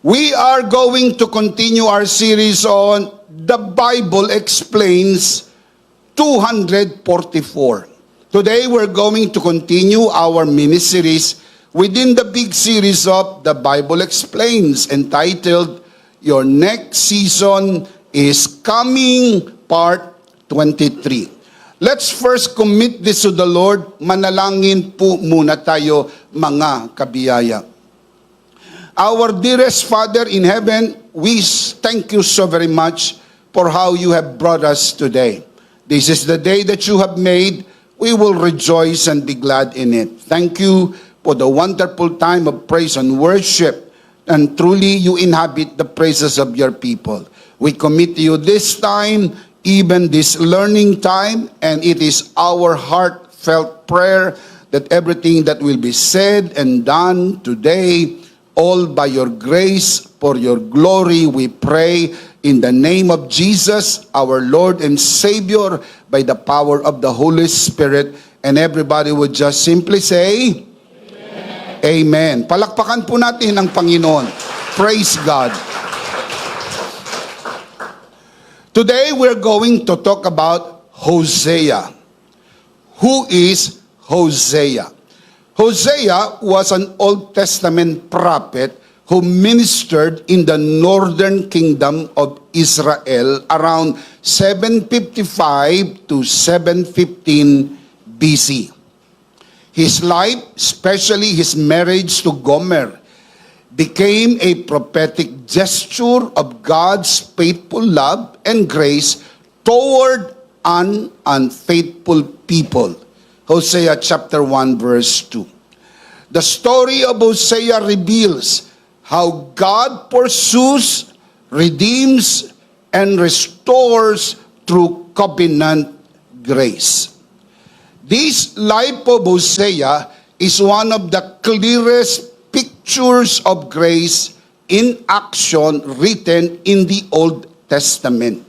We are going to continue our series on The Bible Explains 244. Today we're going to continue our mini-series within the big series of The Bible Explains, entitled Your Next Season is Coming, Part 23. Let's first commit this to the Lord. Manalangin po muna tayo, mga kabiyaya. Our dearest Father in heaven, we thank you so very much for how you have brought us today. This is the day that you have made. We will rejoice and be glad in it. Thank you for the wonderful time of praise and worship. And truly, you inhabit the praises of your people. We commit to you this time, even this learning time, and it is our heartfelt prayer that everything that will be said and done today, all by your grace, for your glory, we pray in the name of Jesus, our Lord and Savior, by the power of the Holy Spirit. And everybody would just simply say, Amen. Amen. Palakpakan po natin ang Panginoon. Praise God. Today we're going to talk about Hosea. Who is Hosea? Hosea was an Old Testament prophet who ministered in the northern kingdom of Israel around 755 to 715 BC. His life, especially his marriage to Gomer, became a prophetic gesture of God's faithful love and grace toward an unfaithful people. Hosea chapter 1 verse 2. The story of Hosea reveals how God pursues, redeems, and restores through covenant grace. This life of Hosea is one of the clearest pictures of grace in action written in the Old Testament.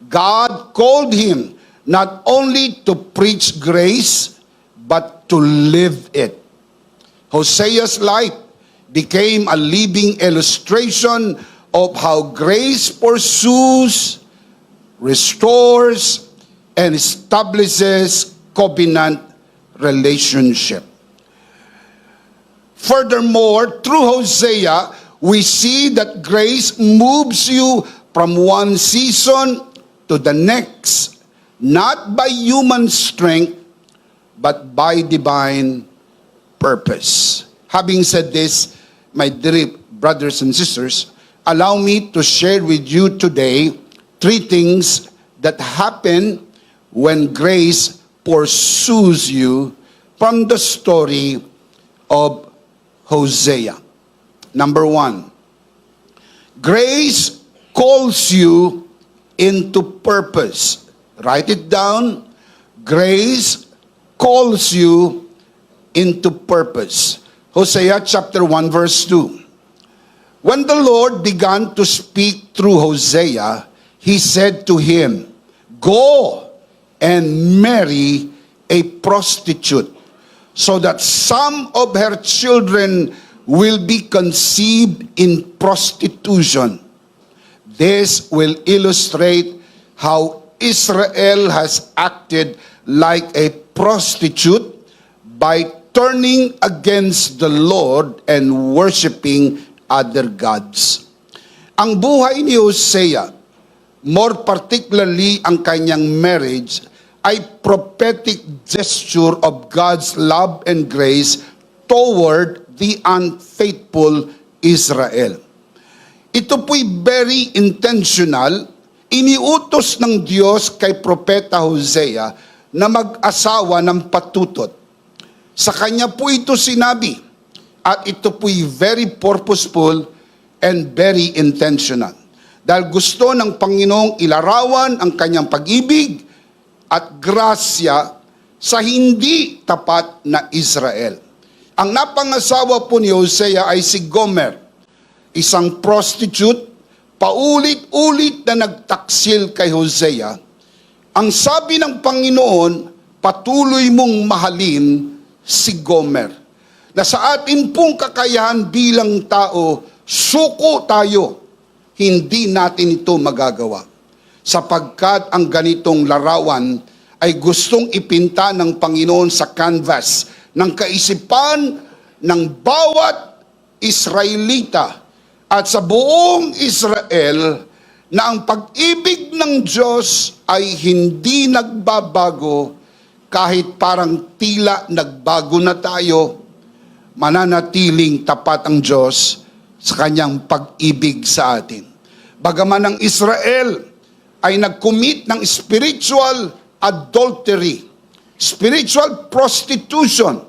God called him not only to preach grace, but to live it. Hosea's life became a living illustration of how grace pursues, restores, and establishes covenant relationship. Furthermore, through Hosea, we see that grace moves you from one season to the next, not by human strength, but by divine purpose. Having said this, my dear brothers and sisters, allow me to share with you today 3 things that happen when grace pursues you from the story of Hosea. Number 1, grace calls you into purpose. Write it down. Grace calls you into purpose. Hosea chapter 1 verse 2. When the Lord began to speak through Hosea, he said to him, "Go and marry a prostitute, so that some of her children will be conceived in prostitution." This will illustrate how Israel has acted like a prostitute by turning against the Lord and worshiping other gods. Ang buhay ni Hosea, more particularly ang kanyang marriage, ay prophetic gesture of God's love and grace toward the unfaithful Israel. Ito po'y very intentional. Iniutos ng Diyos kay Propeta Hosea na mag-asawa ng patutot. Sa kanya po ito sinabi, at ito po'y very purposeful and very intentional. Dahil gusto ng Panginoong ilarawan ang kanyang pag-ibig at grasya sa hindi tapat na Israel. Ang napangasawa po ni Hosea ay si Gomer, isang prostitute, paulit-ulit na nagtaksil kay Hosea. Ang sabi ng Panginoon, patuloy mong mahalin si Gomer. Na sa atin pong kakayahan bilang tao, suko tayo, hindi natin ito magagawa. Sapagkat ang ganitong larawan ay gustong ipinta ng Panginoon sa canvas ng kaisipan ng bawat Israelita at sa buong Israel na ang pag-ibig ng Diyos ay hindi nagbabago kahit parang tila nagbago na tayo, mananatiling tapat ang Diyos sa kanyang pag-ibig sa atin. Bagaman ang Israel ay nag-commit ng spiritual adultery, spiritual prostitution,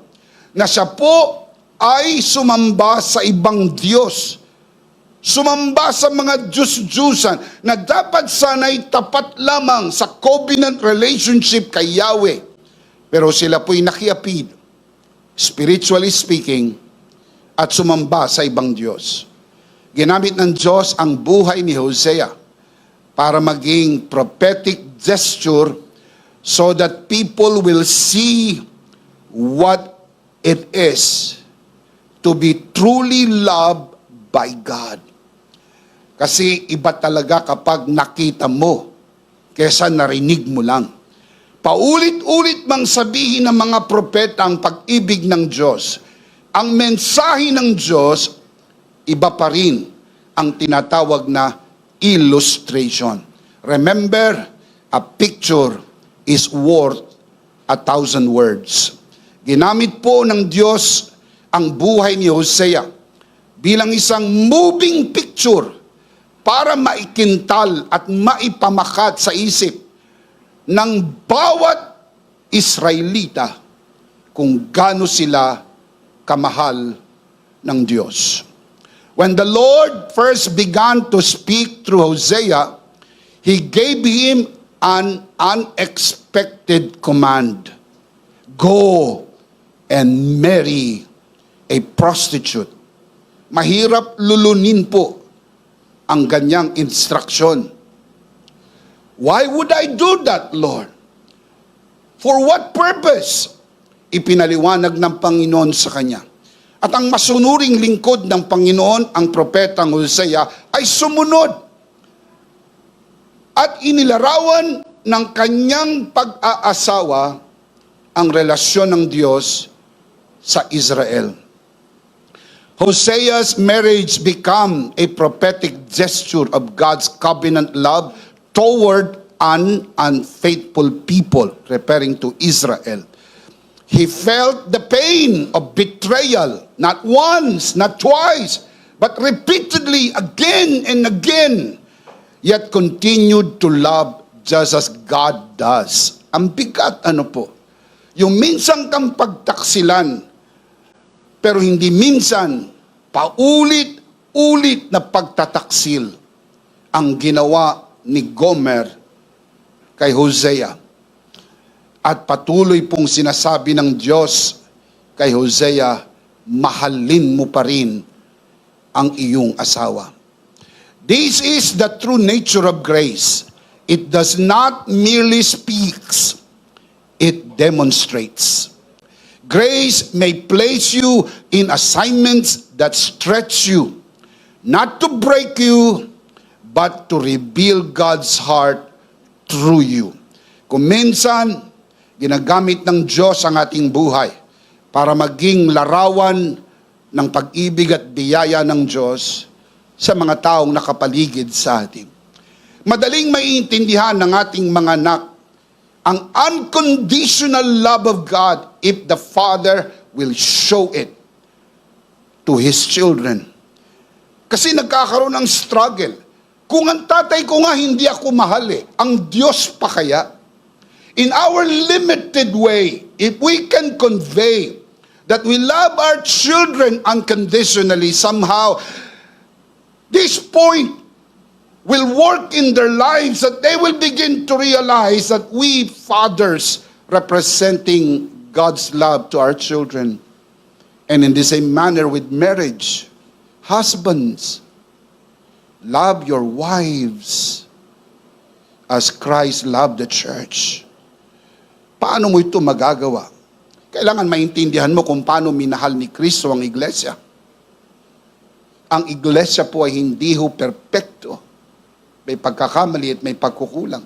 na siya po ay sumamba sa ibang Diyos, sumamba sa mga Diyos-Diyusan na dapat sana'y tapat lamang sa covenant relationship kay Yahweh. Pero sila po'y nakiapid, spiritually speaking, at sumamba sa ibang Diyos. Ginamit ng Diyos ang buhay ni Hosea para maging prophetic gesture so that people will see what it is to be truly loved by God. Kasi iba talaga kapag nakita mo kesa narinig mo lang. Paulit-ulit mang sabihin ng mga propeta ang pag-ibig ng Diyos. Ang mensahe ng Diyos, iba pa rin ang tinatawag na illustration. Remember, a picture is worth 1,000 words. Ginamit po ng Diyos ang buhay ni Hosea bilang isang moving picture para maikintal at maipamakat sa isip ng bawat Israelita kung gaano sila kamahal ng Diyos. When the Lord first began to speak through Hosea, He gave him an unexpected command. Go and marry a prostitute. Mahirap lulunin po ang ganyang instruction. Why would I do that, Lord? For what purpose? Ipinaliwanag ng Panginoon sa kanya. At ang masunuring lingkod ng Panginoon, ang propetang Hosea, ay sumunod. At inilarawan ng kanyang pag-aasawa ang relasyon ng Diyos sa Israel. Hosea's marriage became a prophetic gesture of God's covenant love toward an unfaithful people, referring to Israel. He felt the pain of betrayal, not once, not twice, but repeatedly, again and again, yet continued to love just as God does. Ang bigat, ano po? Yung minsan kang pagtaksilan, pero hindi minsan, paulit-ulit na pagtataksil ang ginawa ni Gomer kay Hosea. At patuloy pong sinasabi ng Diyos kay Hosea, mahalin mo pa rin ang iyong asawa. This is the true nature of grace. It does not merely speaks, it demonstrates. Grace may place you in assignments that stretch you, not to break you, but to reveal God's heart through you. Kung minsan, ginagamit ng Diyos ang ating buhay para maging larawan ng pag-ibig at biyaya ng Diyos sa mga taong nakapaligid sa atin. Madaling maiintindihan ng ating mga anak ang unconditional love of God if the Father will show it to His children. Kasi nagkakaroon ng struggle. Kung ang tatay ko nga hindi ako mahal ang Diyos pa kaya? In our limited way, if we can convey that we love our children unconditionally, somehow, this point will work in their lives that they will begin to realize that we fathers representing God's love to our children. And in the same manner with marriage, husbands, love your wives as Christ loved the church. Paano mo ito magagawa? Kailangan maintindihan mo kung paano minahal ni Kristo ang iglesia. ang iglesia po ay hindi ho perpekto. May pagkakamali at may pagkukulang.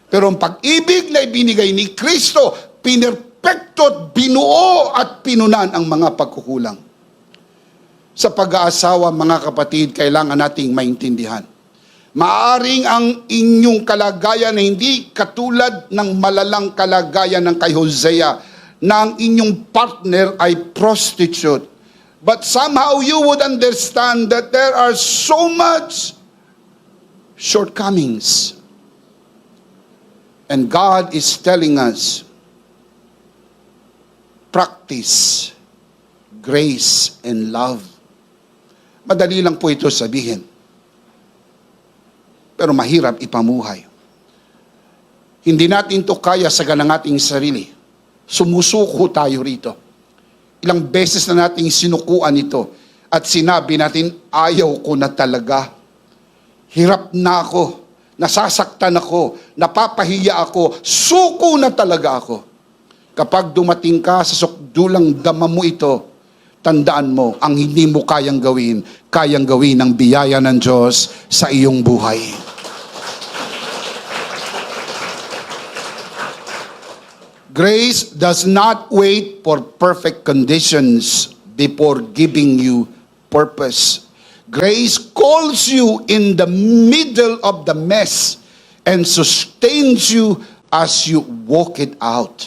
Pero ang pag-ibig na ibinigay ni Kristo, pinerpekto at binuo at pinunan ang mga pagkukulang. Sa pag-aasawa, mga kapatid, kailangan nating maintindihan. Maaring ang inyong kalagayan na hindi katulad ng malalang kalagayan ng kay Hosea, na ang inyong partner ay prostitute. But somehow you would understand that there are so much shortcomings. And God is telling us, practice grace and love. Madali lang po ito sabihin. Pero mahirap ipamuhay. Hindi natin ito kaya sa ganang ating sarili. Sumusuko tayo rito. Ilang beses na nating sinukuan ito at sinabi natin, ayaw ko na talaga. Hirap na ako. Nasasaktan ako. Napapahiya ako. Suko na talaga ako. Kapag dumating ka sa sukdulang dama mo ito, tandaan mo, ang hindi mo kayang gawin ng biyaya ng Diyos sa iyong buhay. Grace does not wait for perfect conditions before giving you purpose. Grace calls you in the middle of the mess and sustains you as you walk it out.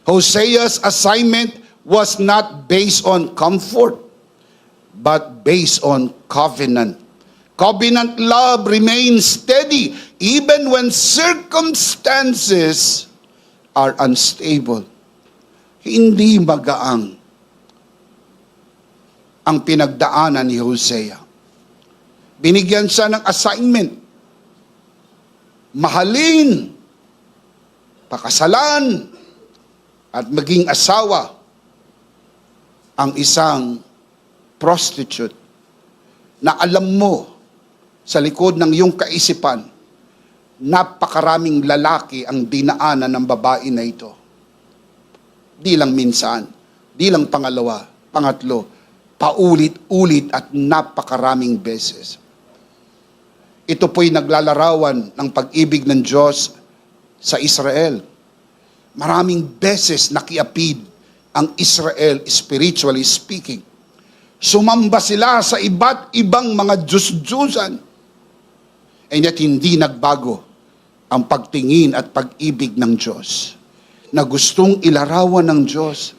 Hosea's assignment was not based on comfort, but based on covenant. Covenant love remains steady even when circumstances are unstable. Hindi magaang ang pinagdaanan ni Hosea. Binigyan siya ng assignment. Mahalin, pakasalan, at maging asawa ang isang prostitute na alam mo sa likod ng iyong kaisipan, napakaraming lalaki ang dinaanan ng babae na ito. Di lang minsan, di lang pangalawa, pangatlo, paulit-ulit at napakaraming beses. Ito po'y naglalarawan ng pag-ibig ng Diyos sa Israel. Maraming beses nakiapid ang Israel spiritually speaking. Sumamba sila sa iba't ibang mga Diyos-Diyosan. And yet hindi nagbago ang pagtingin at pag-ibig ng Diyos na gustong ilarawan ng Diyos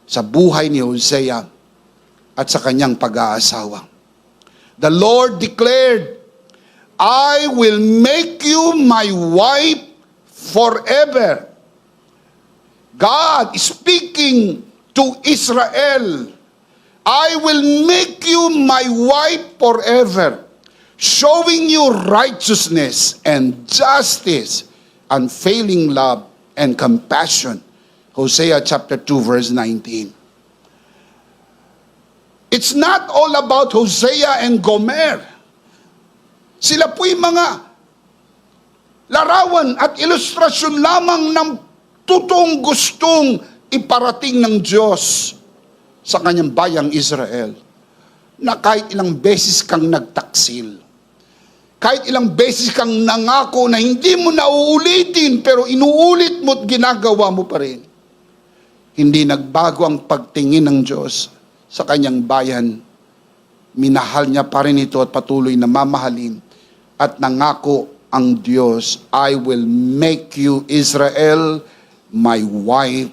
sa buhay ni Hosea at sa kanyang pag-aasawa. The Lord declared, I will make you my wife forever. God is speaking to Israel. I will make you my wife forever, showing you righteousness and justice, unfailing love and compassion. Hosea chapter 2 verse 19. It's not all about Hosea and Gomer. Sila po'y mga larawan at ilustrasyon lamang ng totoong gustong iparating ng Diyos sa kanyang bayang Israel, na kahit ilang beses kang nagtaksil, kahit ilang beses kang nangako na hindi mo na uulitin, pero inuulit mo at ginagawa mo pa rin, hindi nagbago ang pagtingin ng Diyos sa kanyang bayan. Minahal niya pa rin ito at patuloy na mamahalin. At nangako ang Diyos, I will make you, Israel, my wife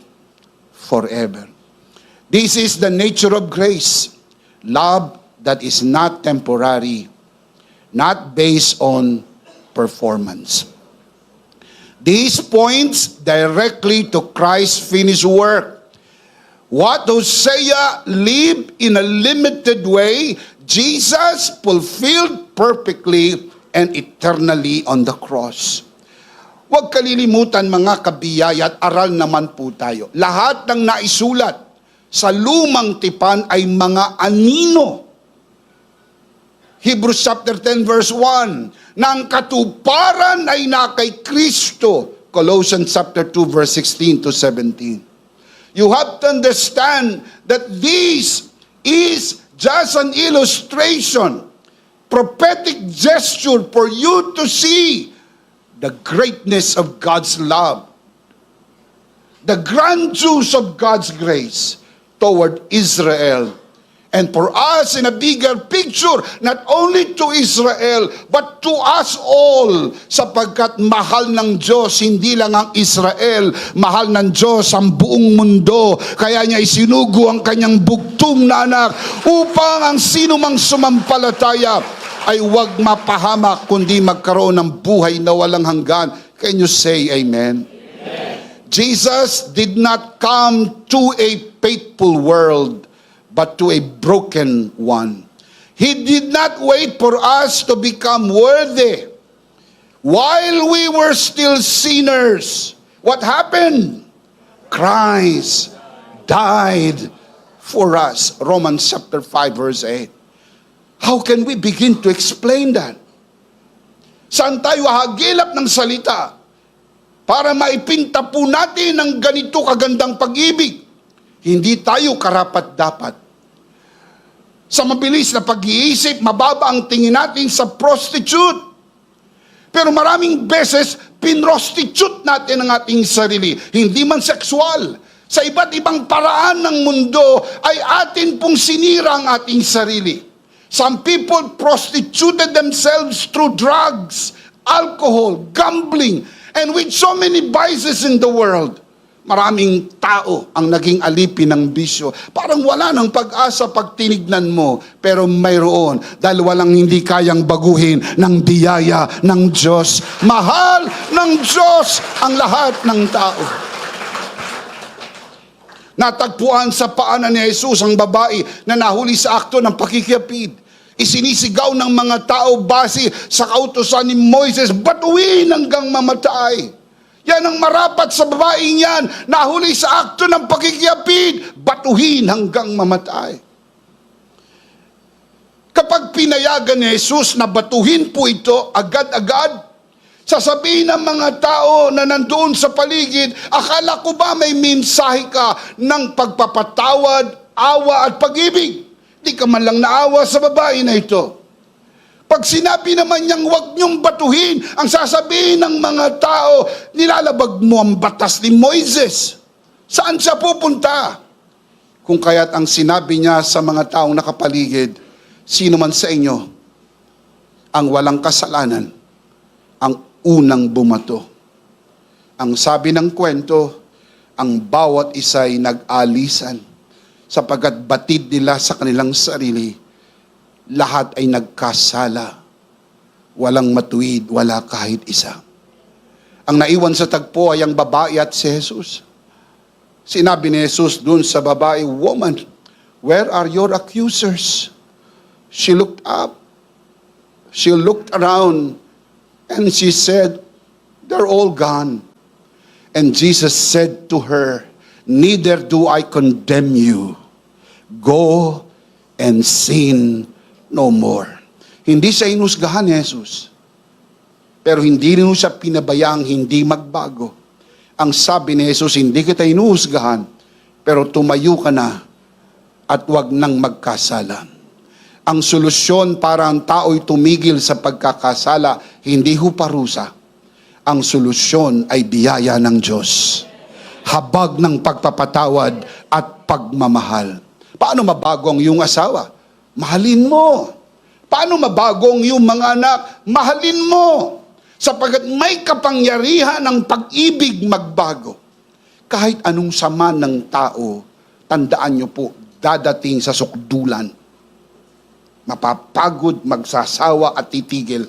forever. This is the nature of grace. Love that is not temporary, not based on performance. These points directly to Christ's finished work. What Hosea lived in a limited way, Jesus fulfilled perfectly and eternally on the cross. Huwag kalilimutan mga kabiyaya at aral naman po tayo. Lahat ng naisulat sa lumang tipan ay mga anino. Hebrews chapter 10 verse 1, na ang katuparan ay na kay Kristo. Colossians chapter 2 verse 16 to 17. You have to understand that this is just an illustration, prophetic gesture for you to see the greatness of God's love, the grandeur of God's grace toward Israel. And for us, in a bigger picture, not only to Israel, but to us all, sapagkat mahal ng Diyos, hindi lang ang Israel, mahal ng Diyos ang buong mundo. Kaya niya isinugo ang kanyang bugtong na anak upang ang sino mang sumampalataya ay huwag mapahamak, kundi magkaroon ng buhay na walang hanggan. Can you say amen? Jesus did not come to a faithful world, but to a broken one. He did not wait for us to become worthy. While we were still sinners, what happened? Christ died for us. Romans chapter 5 verse 8. How can we begin to explain that? Saan tayo hagilap ng salita para maipinta po natin ang ganito kagandang pag-ibig? Hindi tayo karapat-dapat. Sa mabilis na pag-iisip, mababa ang tingin natin sa prostitute. Pero maraming beses, pinrostitute natin ang ating sarili. Hindi man sexual. Sa iba't ibang paraan ng mundo, ay atin pong sinira ang ating sarili. Some people prostituted themselves through drugs, alcohol, gambling, and with so many vices in the world. Maraming tao ang naging alipin ng bisyo. Parang wala ng pag-asa pag tinignan mo. Pero mayroon dahil walang hindi kayang baguhin ng biyaya ng Diyos. Mahal ng Diyos ang lahat ng tao. Natagpuan sa paanan ni Jesus ang babae na nahuli sa akto ng pakikiapid. Isinisigaw ng mga tao base sa kautusan ni Moises, batuin hanggang mamatay. Yan ang marapat sa babaeng yan, nahuli sa akto ng pakikiapid, batuhin hanggang mamatay. Kapag pinayagan ni Jesus na batuhin po ito agad-agad, sasabihin ng mga tao na nandoon sa paligid, akala ko ba may mensahe ka ng pagpapatawad, awa at pag-ibig? Di ka man lang naawa sa babae na ito. Pag sinabi naman niyang huwag niyong batuhin, ang sasabihin ng mga tao, nilalabag mo ang batas ni Moises. Saan siya pupunta? Kung kaya't ang sinabi niya sa mga taong nakapaligid, sino man sa inyo ang walang kasalanan, ang unang bumato. Ang sabi ng kwento, ang bawat isa'y nag-alisan, sapagkat batid nila sa kanilang sarili, lahat ay nagkasala. Walang matuwid, wala kahit isa. Ang naiwan sa tagpo ay ang babae at si Jesus. Sinabi ni Jesus dun sa babae, woman, where are your accusers? She looked up. She looked around and she said, they're all gone. And Jesus said to her, neither do I condemn you. Go and sin no more. Hindi siya inusgahan ni Jesus. Pero hindi rin siya pinabayaang hindi magbago. Ang sabi ni Jesus, hindi kita inuusgahan, pero tumayo ka na at wag nang magkasala. Ang solusyon para ang tao'y tumigil sa pagkakasala, hindi ho parusa. Ang solusyon ay biyaya ng Diyos. Habag ng pagpapatawad at pagmamahal. Paano mabago ang iyong asawa? Mahalin mo. Paano mabago ang iyong mga anak? Mahalin mo. Sapagkat may kapangyarihan ng pag-ibig magbago. Kahit anong sama ng tao, tandaan niyo po, dadating sa sukdulan. Mapapagod, magsasawa at titigil.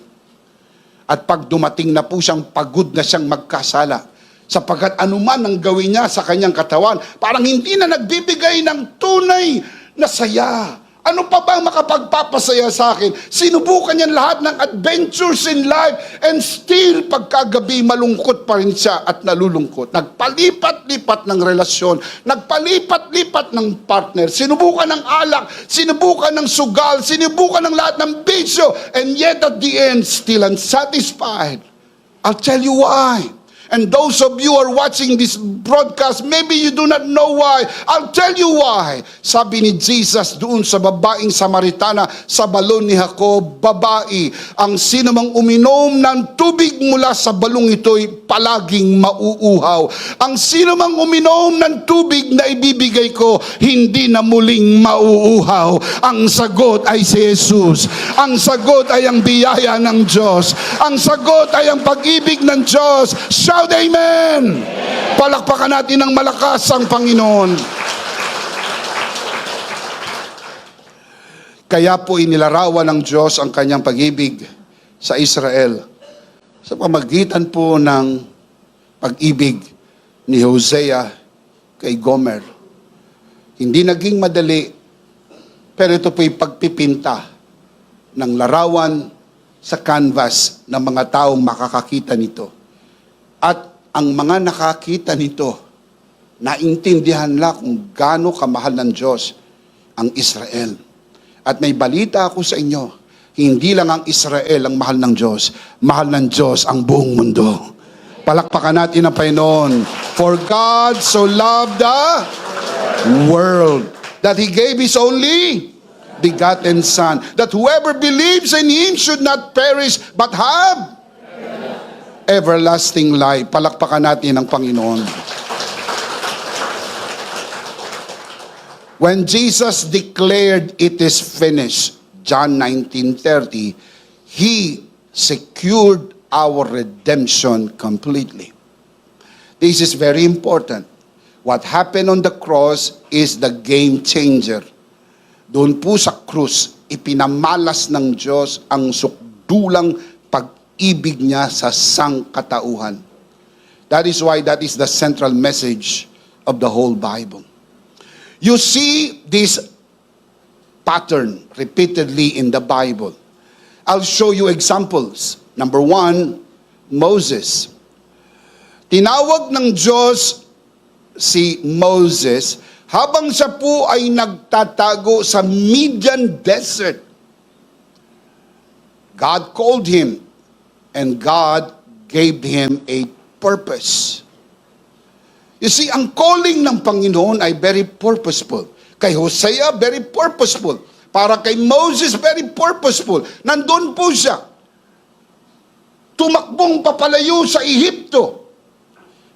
At pag dumating na po siyang pagod na siyang magkasala, sapagkat anuman ang gawin niya sa kanyang katawan, parang hindi na nagbibigay ng tunay na saya. Ano pa ba ang makapagpapasaya sa akin? Sinubukan niya lahat ng adventures in life and still pagkagabi malungkot pa rin siya at nalulungkot. Nagpalipat-lipat ng relasyon, nagpalipat-lipat ng partner, sinubukan ng alak, sinubukan ng sugal, sinubukan ng lahat ng bisyo, and yet at the end, still unsatisfied. I'll tell you why. And those of you who are watching this broadcast, maybe you do not know why. I'll tell you why. Sabi ni Jesus doon sa babaeng Samaritana sa balon ni Jacob, babae, ang sinumang uminom ng tubig mula sa balong ito'y palaging mauuhaw. Ang sinumang uminom ng tubig na ibibigay ko, hindi na muling mauuhaw. Ang sagot ay si Jesus. Ang sagot ay ang biyaya ng Diyos. Ang sagot ay ang pag-ibig ng Diyos. Shout amen! Palakpakan natin ng malakas ang Panginoon. Kaya po inilarawan ng Diyos ang kanyang pag-ibig sa Israel sa pamagitan po ng pag-ibig ni Hosea kay Gomer. Hindi naging madali, pero ito po'y pagpipinta ng larawan sa canvas ng mga taong makakakita nito. At ang mga nakakita nito, naintindihan nila kung gaano kamahal ng Diyos ang Israel. At may balita ako sa inyo, hindi lang ang Israel ang mahal ng Diyos, mahal ng Diyos ang buong mundo. Palakpakan natin ang Panginoon. For God so loved the world that He gave His only begotten Son, that whoever believes in Him should not perish but have everlasting life. Palakpakan natin ang Panginoon. When Jesus declared it is finished, John 19:30, He secured our redemption completely. This is very important. What happened on the cross is the game changer. Doon po sa krus, ipinamalas ng Diyos ang sukdulang pag-ibig niya sa sangkatauhan. That is why that is the central message of the whole Bible. You see this pattern repeatedly in the Bible. I'll show you examples. Number 1, Moses. Tinawag ng Diyos si Moses habang siya po ay nagtatago sa Midian Desert. God called him and God gave him a purpose. You see, ang calling ng Panginoon ay very purposeful. Kay Hosea, very purposeful. Para kay Moses, very purposeful. Nandun po siya. Tumakbong papalayo sa Ehipto.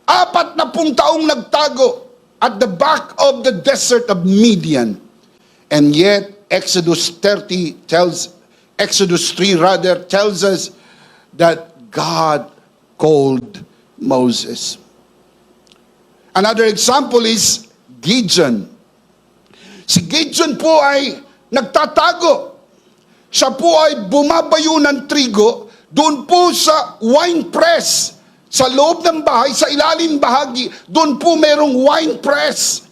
40 taong nagtago at the back of the desert of Midian. And yet, Exodus 3 tells us that God called Moses. Another example is Gideon. Si Gideon po ay nagtatago. Siya po ay bumabayo ng trigo doon po sa wine press. Sa loob ng bahay, sa ilalim bahagi, doon po merong wine press.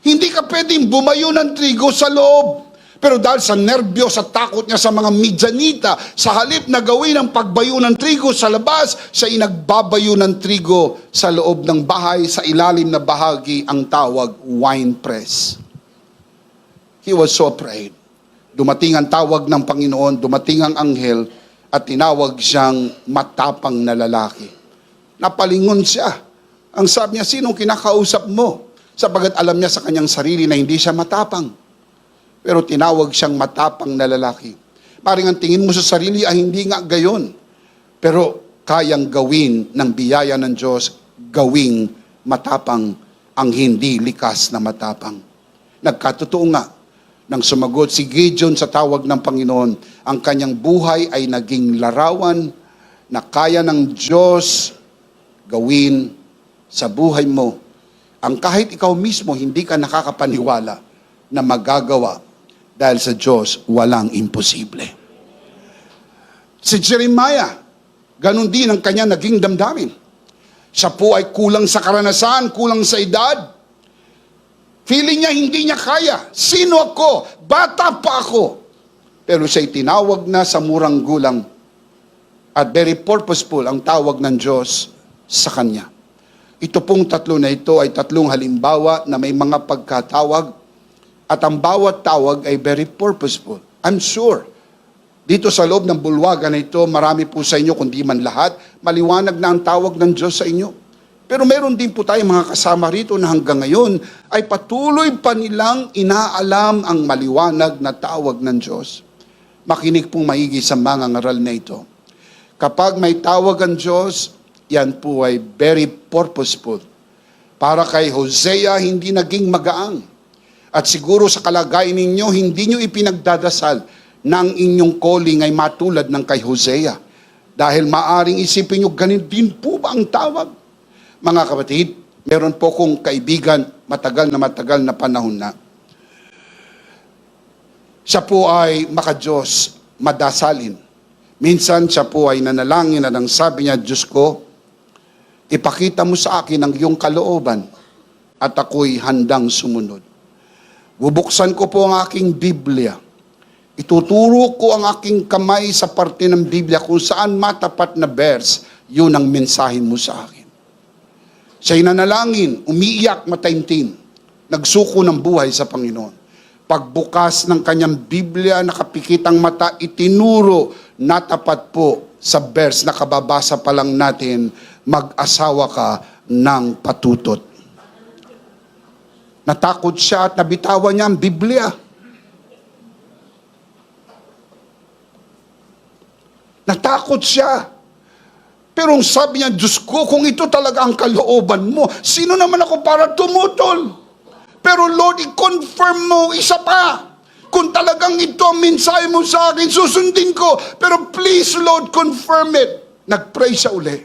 Hindi ka pwedeng bumayo ng trigo sa loob. Pero dahil sa nerbyo, sa takot niya sa mga Midianita, sa halip na gawin ang pagbayo ng trigo sa labas, siya inagbabayo ng trigo sa loob ng bahay, sa ilalim na bahagi ang tawag wine press. He was so afraid. Dumating ang tawag ng Panginoon, dumating ang anghel, at tinawag siyang matapang na lalaki. Napalingon siya. Ang sabi niya, sinong kinakausap mo? Sapagat alam niya sa kanyang sarili na hindi siya matapang. Pero tinawag siyang matapang na lalaki. Parang ang tingin mo sa sarili ay hindi nga gayon. Pero kayang gawin ng biyaya ng Diyos, gawing matapang ang hindi likas na matapang. Nagkatotoo nga, nang sumagot si Gideon sa tawag ng Panginoon, ang kanyang buhay ay naging larawan na kaya ng Diyos gawin sa buhay mo. Ang kahit ikaw mismo hindi ka nakakapaniwala na magagawa. Dahil sa Diyos, walang imposible. Si Jeremiah, ganun din ang kanya naging damdamin. Siya po ay kulang sa karanasan, kulang sa edad. Feeling niya hindi niya kaya. Sino ako? Bata pa ako. Pero siya'y tinawag na sa murang gulang. At very purposeful ang tawag ng Diyos sa kanya. Ito pong tatlo na ito ay tatlong halimbawa na may mga pagkatawag. At ang bawat tawag ay very purposeful. I'm sure, dito sa loob ng bulwagan na ito, marami po sa inyo, kundi man lahat, maliwanag na ang tawag ng Diyos sa inyo. Pero meron din po tayong mga kasama rito na hanggang ngayon ay patuloy pa nilang inaalam ang maliwanag na tawag ng Diyos. Makinig pong maigi sa mga ngaral na ito. Kapag may tawag ang Diyos, yan po ay very purposeful. Para kay Hosea, hindi naging magaang. At siguro sa kalagayan ninyo, hindi nyo ipinagdadasal na ang inyong calling ay matulad ng kay Hosea. Dahil maaring isipin nyo, ganun din po ba ang tawag? Mga kapatid, meron po kong kaibigan, matagal na panahon na. Siya po ay maka-Diyos, madasalin. Minsan siya po ay nanalangin na nang sabi niya, Diyos ko, ipakita mo sa akin ang iyong kalooban at ako'y handang sumunod. Bubuksan ko po ang aking Biblia. Ituturo ko ang aking kamay sa parte ng Biblia kung saan matapat na verse, yun ang mensahe mo sa akin. Siya'y nanalangin, umiiyak, mataimtim, nagsuko ng buhay sa Panginoon. Pagbukas ng kanyang Biblia, nakapikit ang mata, itinuro na tapat po sa verse na kababasa pa lang natin, mag-asawa ka ng patutot. Natakot siya at nabitawan niya ang Biblia. Natakot siya. Pero ang sabi niya, Diyos ko, kung ito talaga ang kalooban mo, sino naman ako para tumutol? Pero Lord, i-confirm mo isa pa. Kung talagang ito ang mensahe mo sa akin, susundin ko. Pero please, Lord, confirm it. Nag-pray siya uli.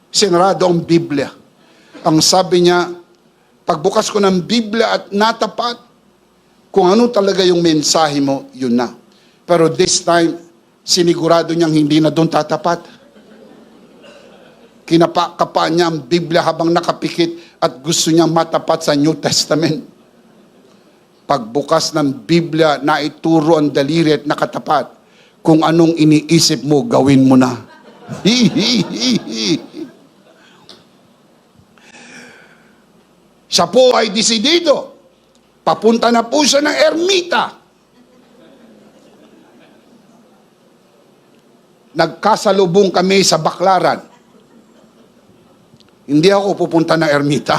Sinarado ang Biblia. Ang sabi niya, pagbukas ko ng Biblia at natapat, kung ano talaga yung mensahe mo, yun na. Pero this time, sinigurado niyang hindi na doon tatapat. Kinapakapa niya ang Biblia habang nakapikit at gusto niyang matapat sa New Testament. Pagbukas ng Biblia, naituro ang daliri at nakatapat. Kung anong iniisip mo, gawin mo na. Siya po ay desidido. Papunta na po siya ng ermita. Nagkasalubong kami sa Baklaran. Hindi ako pupunta ng ermita.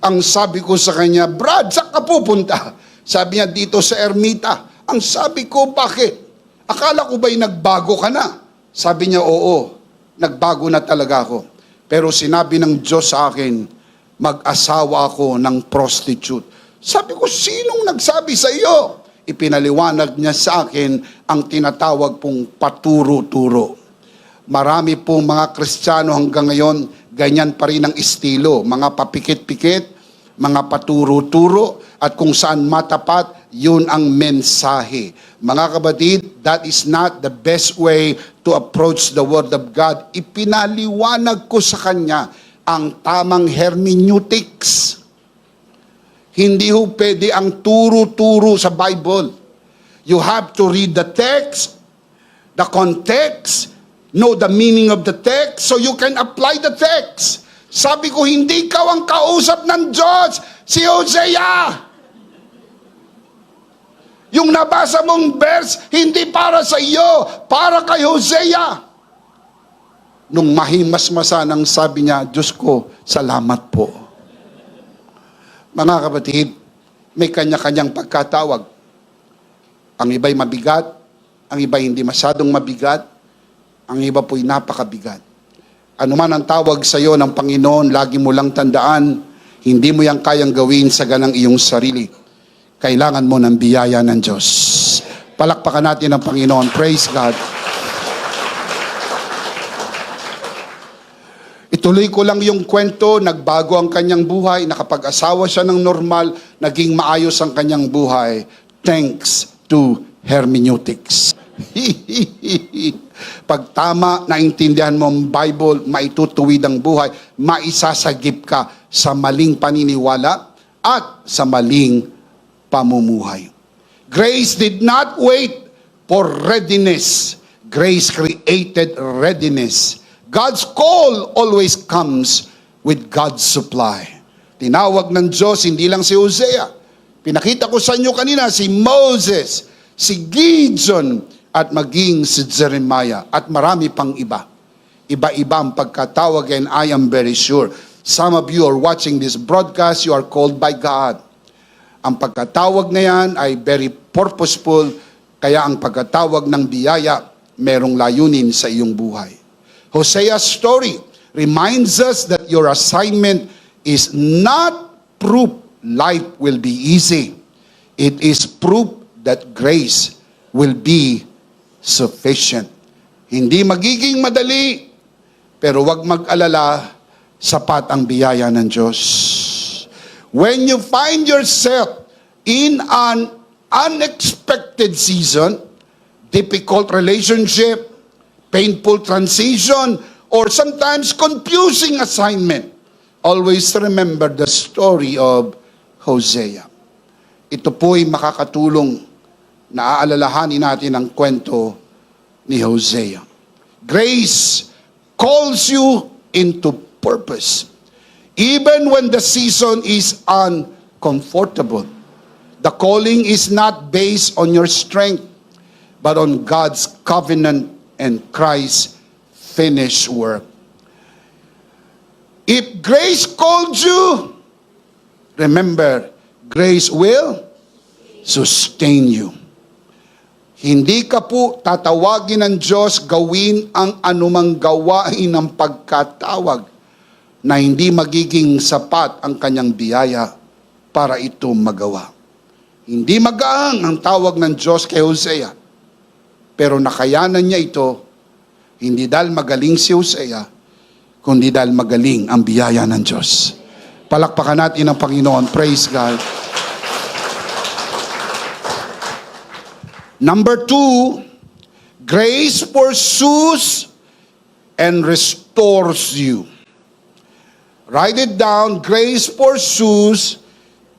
Ang sabi ko sa kanya, Brad, saan ka pupunta? Sabi niya, dito sa ermita. Ang sabi ko, bakit? Akala ko ba'y nagbago ka na? Sabi niya, oo, nagbago na talaga ako. Pero sinabi ng Diyos sa akin, mag-asawa ako ng prostitute. Sabi ko, sinong nagsabi sa iyo? Ipinaliwanag niya sa akin ang tinatawag pong paturo-turo. Marami pong mga Kristiyano hanggang ngayon, ganyan pa rin ang estilo. Mga papikit-pikit, mga paturo-turo, at kung saan matapat, yun ang mensahe. Mga kapatid, that is not the best way to approach the Word of God. Ipinaliwanag ko sa kanya ang tamang hermeneutics. Hindi ho pwede ang turo-turo sa Bible. You have to read the text, the context, know the meaning of the text so you can apply the text. Sabi ko, hindi ikaw ang kausap ng Diyos, si Hosea. Yung nabasa mong verse, hindi para sa iyo, para kay Hosea. Nung mahimasmasan ang sabi niya, Diyos ko, salamat po. Mga kapatid, may kanya-kanyang pagkatawag. Ang iba'y mabigat, ang iba'y hindi masyadong mabigat, ang iba po'y napakabigat. Ano man ang tawag sa iyo ng Panginoon, lagi mo lang tandaan, hindi mo yang kayang gawin sa ganang iyong sarili. Kailangan mo ng biyaya ng Diyos. Palakpakan natin ang Panginoon. Praise God. Ituloy ko lang yung kwento, nagbago ang kanyang buhay, nakapag-asawa siya ng normal, naging maayos ang kanyang buhay. Thanks to hermeneutics. Pag tama, naintindihan mo ang Bible, maitutuwid ang buhay, maisasagip ka sa maling paniniwala at sa maling pamumuhay. Grace did not wait for readiness. Grace created readiness. God's call always comes with God's supply. Tinawag ng Diyos, hindi lang si Hosea. Pinakita ko sa inyo kanina, si Moses, si Gideon, at maging si Jeremiah at marami pang iba. Iba-iba ang pagkatawag, and I am very sure some of you are watching this broadcast, you are called by God. Ang pagkatawag na yan ay very purposeful, kaya ang pagkatawag ng biyaya merong layunin sa iyong buhay. Hosea's story reminds us that your assignment is not proof life will be easy. It is proof that grace will be sufficient. Hindi magiging madali, pero wag mag-alala, sapat ang biyaya ng Diyos. When you find yourself in an unexpected season, difficult relationship, painful transition, or sometimes confusing assignment, always remember the story of Hosea. Ito po'y makakatulong na aalalahanin natin ang kwento ni Hosea. Grace calls you into purpose. Even when the season is uncomfortable, the calling is not based on your strength, but on God's covenant and Christ's finished work. If grace called you, remember, grace will sustain you. Hindi ka po tatawagin ng Diyos gawin ang anumang gawain ng pagkatawag na hindi magiging sapat ang kanyang biyaya para ito magawa. Hindi magaang ang tawag ng Diyos kay Hosea, pero nakayanan niya ito, hindi dahil magaling si Hosea, kundi dahil magaling ang biyaya ng Diyos. Palakpakan natin ang Panginoon. Praise God. Number 2, grace pursues and restores you. Write it down. Grace pursues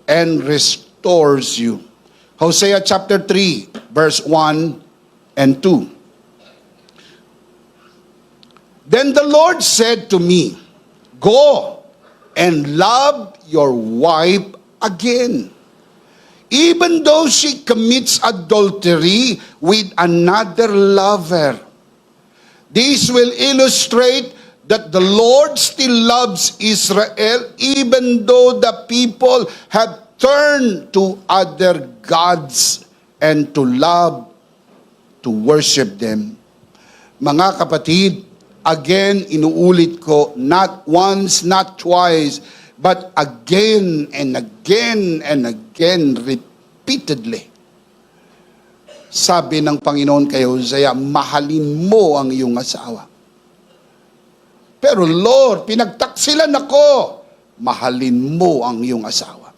and restores you. Hosea chapter 3, verse 1 and 2. Then the Lord said to me, go and love your wife again, even though she commits adultery with another lover. This will illustrate that the Lord still loves Israel, even though the people have turned to other gods and to worship them. Mga kapatid, again, inuulit ko, not once, not twice, but again and again and again, repeatedly. Sabi ng Panginoon kay Hosea, mahalin mo ang iyong asawa. Pero Lord, pinagtaksilan ako, mahalin mo ang iyong asawa.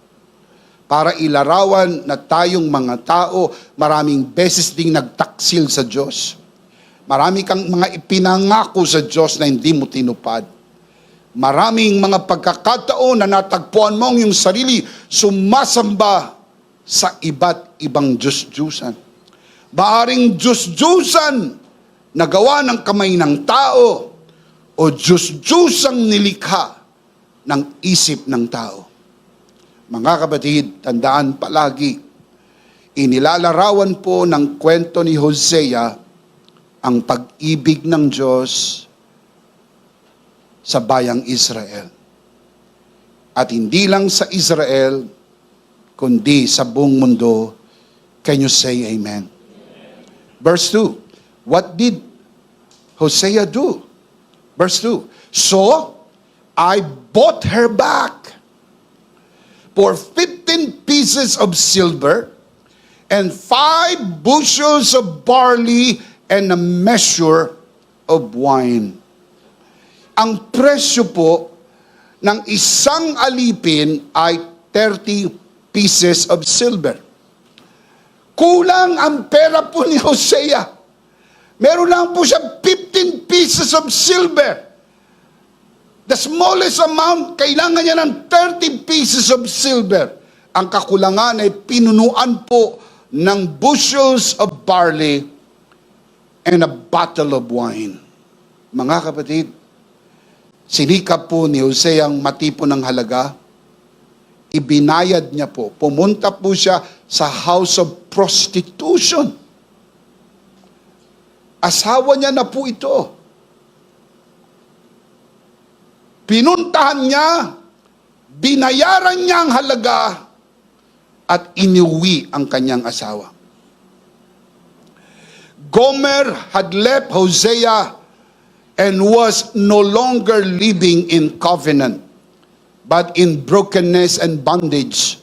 Para ilarawan na tayong mga tao, maraming beses ding nagtaksil sa Diyos. Marami kang mga ipinangako sa Diyos na hindi mo tinupad. Maraming mga pagkakataon na natagpuan mo ang iyong sarili sumasamba sa iba't ibang Diyos-Diyusan. Maaring Diyos-Diyusan na gawa ng kamay ng tao o Diyos-Diyusang nilikha ng isip ng tao. Mga kapatid, tandaan palagi, inilalarawan po ng kwento ni Hosea ang pag-ibig ng Diyos sa bayang Israel. At hindi lang sa Israel, kundi sa buong mundo. Can you say amen? Verse 2, what did Hosea do? Verse 2, so I bought her back for 15 pieces of silver and 5 bushels of barley and a measure of wine. Ang presyo po ng isang alipin ay 30 pieces of silver. Kulang ang pera po ni Hosea. Meron lang po siya 15 pieces of silver. The smallest amount, kailangan niya ng 30 pieces of silver. Ang kakulangan ay pinunuan po ng bushels of barley and a bottle of wine. Mga kapatid, sinikap po ni Hosea ang matipon ng halaga. Ibinayad niya po. Pumunta po siya sa house of prostitution. Asawa niya na po ito. Pinuntahan niya, binayaran niya ang halaga, at iniuwi ang kanyang asawa. Gomer had left Hosea and was no longer living in covenant, but in brokenness and bondage.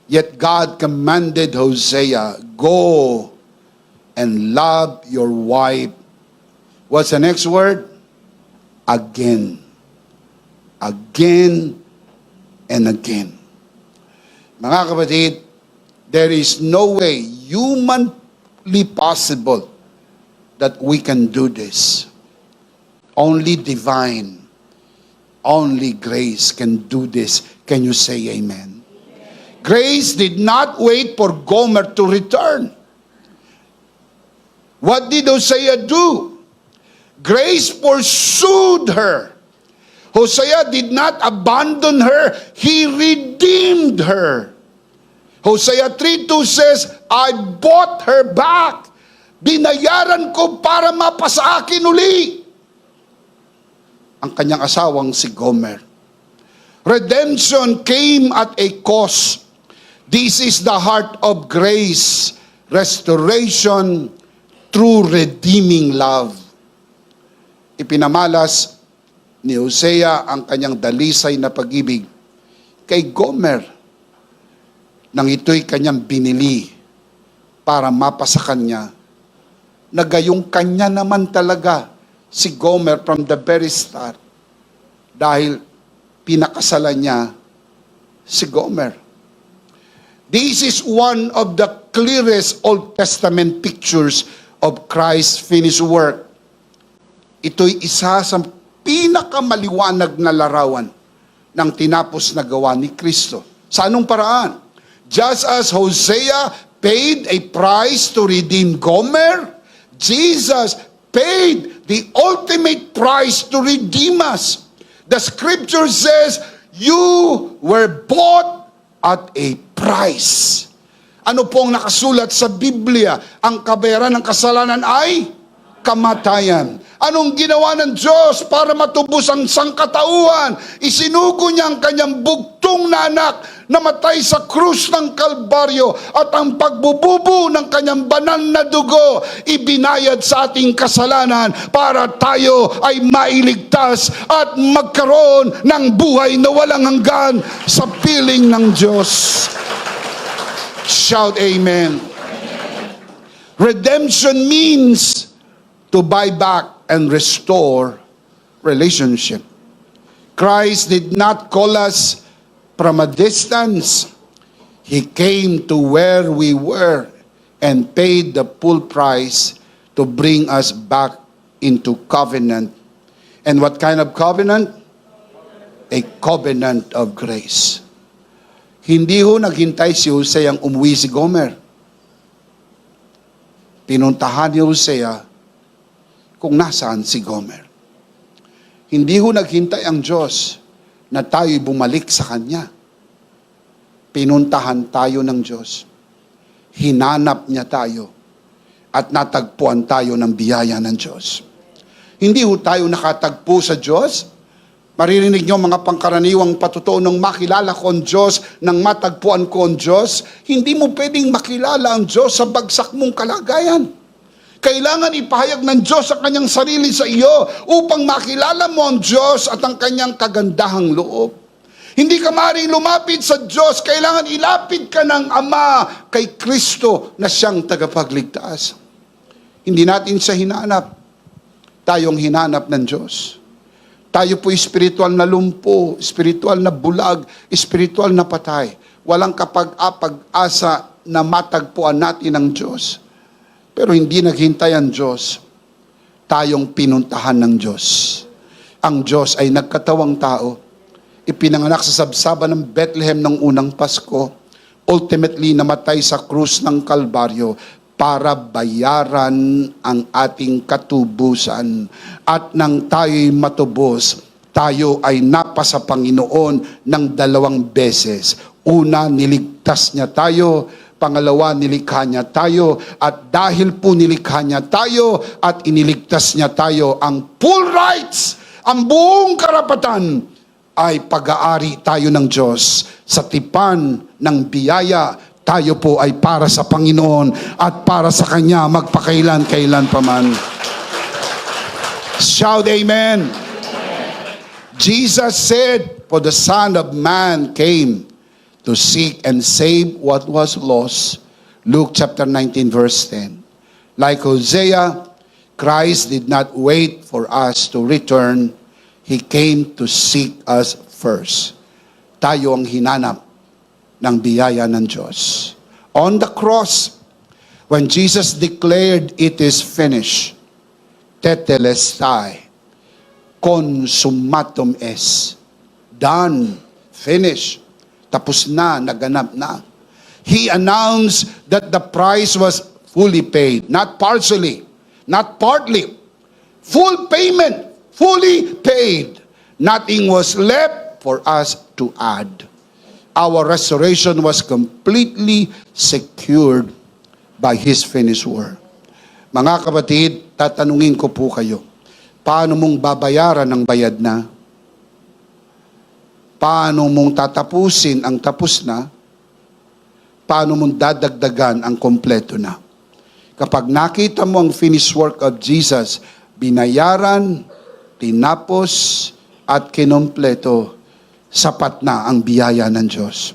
Yet God commanded Hosea, go and love your wife. What's the next word? Again. Again and again. Mga kapatid, there is no way humanly possible that we can do this. Only divine, only grace can do this. Can you say amen? Grace did not wait for Gomer to return. What did Hosea do? Grace pursued her. Hosea did not abandon her. He redeemed her. Hosea 3:2 says, I bought her back. Binayaran ko para mapasa akin uli ang kanyang asawang si Gomer. Redemption came at a cost. This is the heart of grace. Restoration through redeeming love. Ipinamalas ni Hosea ang kanyang dalisay na pag-ibig kay Gomer nang ito'y kanyang binili para mapasa kanya, na gayong kanya naman talaga si Gomer from the very start, dahil pinakasalan niya si Gomer. This is one of the clearest Old Testament pictures of Christ's finished work. Ito'y isa sa pinakamaliwanag na larawan ng tinapos na gawa ni Kristo. Sa anong paraan? Just as Hosea paid a price to redeem Gomer, Jesus paid the ultimate price to redeem us. The scripture says, you were bought at a price. Ano pong nakasulat sa Biblia? Ang kabayaran ng kasalanan ay kamatayan. Anong ginawa ng Diyos para matubos ang sangkatauhan? Isinugo niya ang kanyang bugtong na anak, namatay sa krus ng Kalbaryo, at ang pagbububo ng kanyang banal na dugo ibinayad sa ating kasalanan para tayo ay mailigtas at magkaroon ng buhay na walang hanggan sa piling ng Diyos. Shout amen. Redemption means to buy back and restore relationship. Christ did not call us from a distance. He came to where we were and paid the full price to bring us back into covenant. And what kind of covenant? A covenant of grace. Hindi ho naghintay si Hosea ang umuwi si Gomer. Pinuntahan ni Hosea kung nasaan si Gomer. Hindi ho naghintay ang Diyos na tayo'y bumalik sa Kanya. Pinuntahan tayo ng Diyos. Hinanap niya tayo at natagpuan tayo ng biyaya ng Diyos. Hindi ho tayo nakatagpo sa Diyos. Maririnig niyo mga pangkaraniwang patutuo nung makilala ko ang Diyos, nang matagpuan ko ang Diyos. Hindi mo pwedeng makilala ang Diyos sa bagsak mong kalagayan. Kailangan ipahayag ng Diyos sa kanyang sarili sa iyo upang makilala mo ang Diyos at ang kanyang kagandahang loob. Hindi ka maaaring lumapit sa Diyos, kailangan ilapit ka ng Ama kay Kristo na siyang tagapagligtas. Hindi natin siya hinanap, tayong hinanap ng Diyos. Tayo po espiritual na lumpo, espiritual na bulag, espiritual na patay. Walang kapag-apag-asa na matagpuan natin ang Diyos. Pero hindi naghintay ang Diyos. Tayong pinuntahan ng Diyos. Ang Diyos ay nagkatawang tao. Ipinanganak sa sabsaban ng Bethlehem ng unang Pasko. Ultimately, namatay sa krus ng Kalbaryo para bayaran ang ating katubusan. At nang tayo'y matubos, tayo ay napasa Panginoon ng 2 beses. Una, niligtas niya tayo. Pangalawa, nilikha niya tayo, at dahil po nilikha niya tayo at iniligtas niya tayo, ang full rights, ang buong karapatan ay pag-aari tayo ng Diyos. Sa tipan ng biyaya, tayo po ay para sa Panginoon at para sa Kanya magpakailan-kailan pa man. Shout amen. Jesus said, "For the Son of Man came to seek and save what was lost." Luke chapter 19 verse 10. Like Hosea, Christ did not wait for us to return. He came to seek us first. Tayo ang hinanap ng biyaya ng Diyos. On the cross, when Jesus declared, "It is finished," tetelestai, consummatum est, done, finished, tapos na, naganap na. He announced that the price was fully paid, not partially, not partly. Full payment, fully paid. Nothing was left for us to add. Our restoration was completely secured by His finished work. Mga kapatid, tatanungin ko po kayo, paano mong babayaran ang bayad na? Paano mong tatapusin ang tapos na? Paano mong dadagdagan ang kompleto na? Kapag nakita mo ang finished work of Jesus, binayaran, tinapos, at kinompleto, sapat na ang biyaya ng Diyos.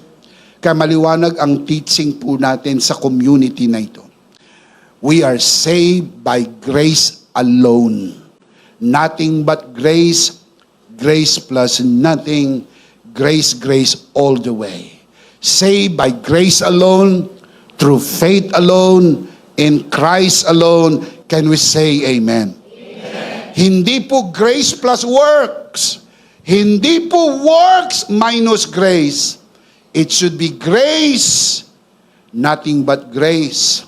Kaya maliwanag ang teaching po natin sa community na ito. We are saved by grace alone. Nothing but grace, grace plus nothing, grace, grace all the way. Saved by grace alone, through faith alone, in Christ alone. Can we say amen? Amen. Hindi po grace plus works. Hindi po works minus grace. It should be grace, nothing but grace.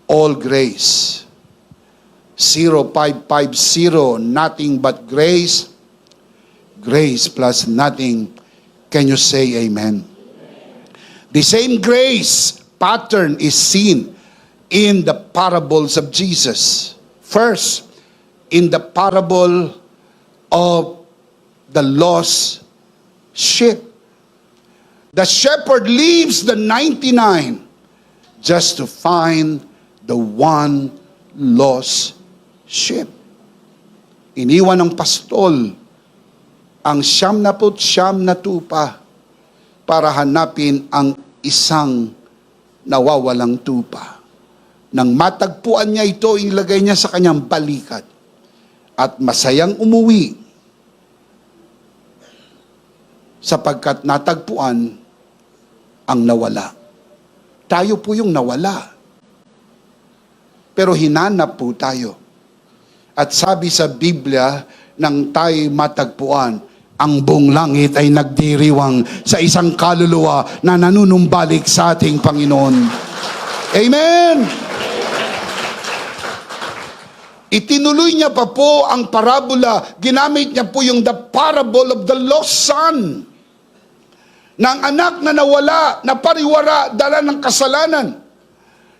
All grace. 0550, nothing but grace. Grace plus nothing. Can you say amen? The same grace pattern is seen in the parables of Jesus. First, in the parable of the lost sheep. The shepherd leaves the 99 just to find the one lost sheep. Iniwan ng pastol ang 99 na tupa para hanapin ang isang nawawalang tupa. Nang matagpuan niya ito, ilagay niya sa kanyang balikat at masayang umuwi sapagkat natagpuan ang nawala. Tayo po yung nawala. Pero hinanap po tayo. At sabi sa Biblia, nang tayo matagpuan, ang buong langit ay nagdiriwang sa isang kaluluwa na nanunumbalik sa ating Panginoon. Amen! Itinuloy niya pa po ang parabola. Ginamit niya po yung the parable of the lost son. Ng anak na nawala, na pariwara, dala ng kasalanan.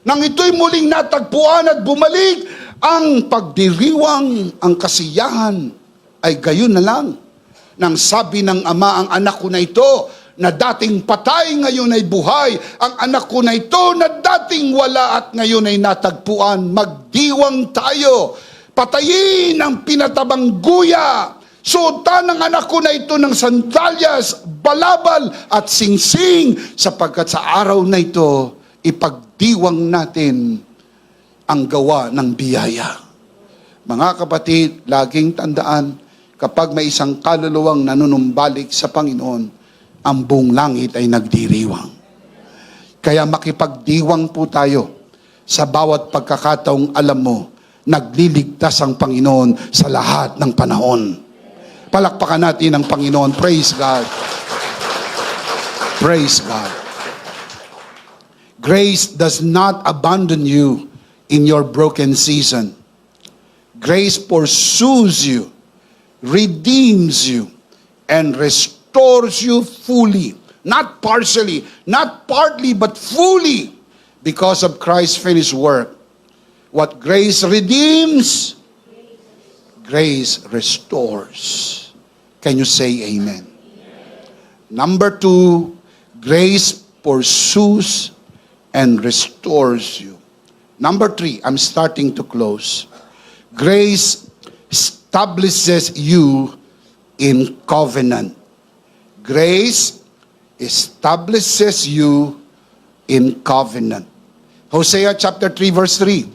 Nang ito'y muling natagpuan at bumalik, ang pagdiriwang, ang kasiyahan, ay gayon na lang. Nang sabi ng ama, ang anak ko na ito, na dating patay, ngayon ay buhay. Ang anak ko na ito, na dating wala at ngayon ay natagpuan. Magdiwang tayo. Patayin ang pinatabang guya. Suotan ng anak ko na ito ng sandalyas, balabal at singsing, sapagkat sa araw na ito, ipagdiwang natin ang gawa ng biyaya. Mga kapatid, laging tandaan, kapag may isang kaluluwang nanunumbalik sa Panginoon, ang buong langit ay nagdiriwang. Kaya makipagdiwang po tayo sa bawat pagkakataong alam mo, nagliligtas ang Panginoon sa lahat ng panahon. Palakpakan natin ang Panginoon. Praise God. Praise God. Grace does not abandon you in your broken season. Grace pursues you, redeems you, and restores you fully not partially, not partly, but fully, because of Christ's finished work. What grace redeems, grace restores. Can you say amen? Number 2, grace pursues and restores you. Number 3, I'm starting to close. Grace establishes you in covenant. Grace establishes you in covenant. Hosea chapter 3 verse 3.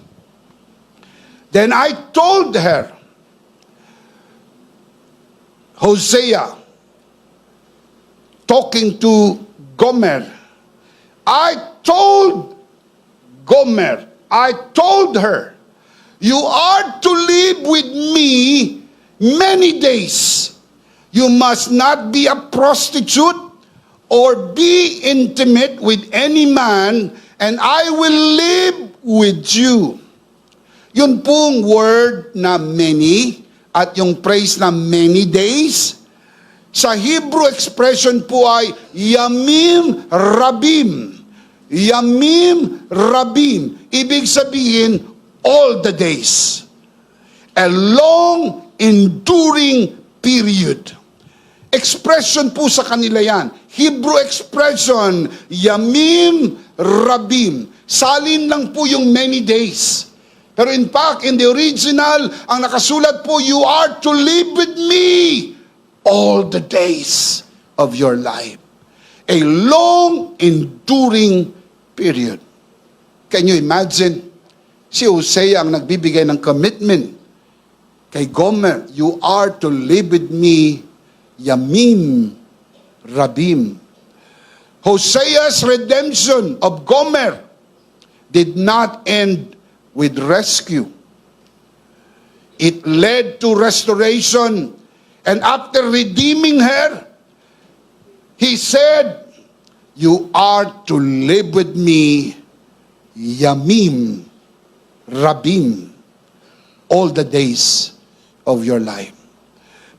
Then I told her, Hosea, talking to Gomer, I told Gomer, I told her, you are to live with me many days. You must not be a prostitute or be intimate with any man, and I will live with you. Yun pong word na many at yung phrase na many days, sa Hebrew expression po ay yamim rabim. Yamim rabim. Ibig sabihin, all the days. A long, enduring period. Expression po sa kanila yan. Hebrew expression, yamim rabim. Salin lang po yung many days. Pero in fact, in the original, ang nakasulat po, you are to live with me all the days of your life. A long, enduring period. Can you imagine? Si Hosea ang nagbibigay ng commitment kay Gomer, you are to live with me, yamim rabim. Hosea's redemption of Gomer did not end with rescue. It led to restoration. And after redeeming her, he said, you are to live with me, yamim rabim, all the days of your life.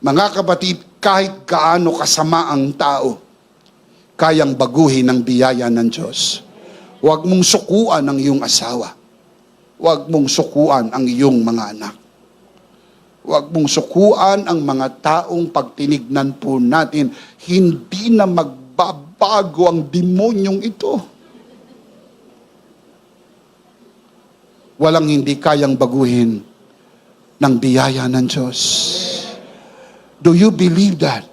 Mga kapatid, kahit gaano kasama ang tao, kayang baguhin ang biyaya ng Diyos. Huwag mong sukuan ang iyong asawa. Huwag mong sukuan ang iyong mga anak. Huwag mong sukuan ang mga taong pagtinignan po natin, hindi na magbabago ang demonyong ito. Walang hindi kayang baguhin ng biyaya ng Diyos. Do you believe that?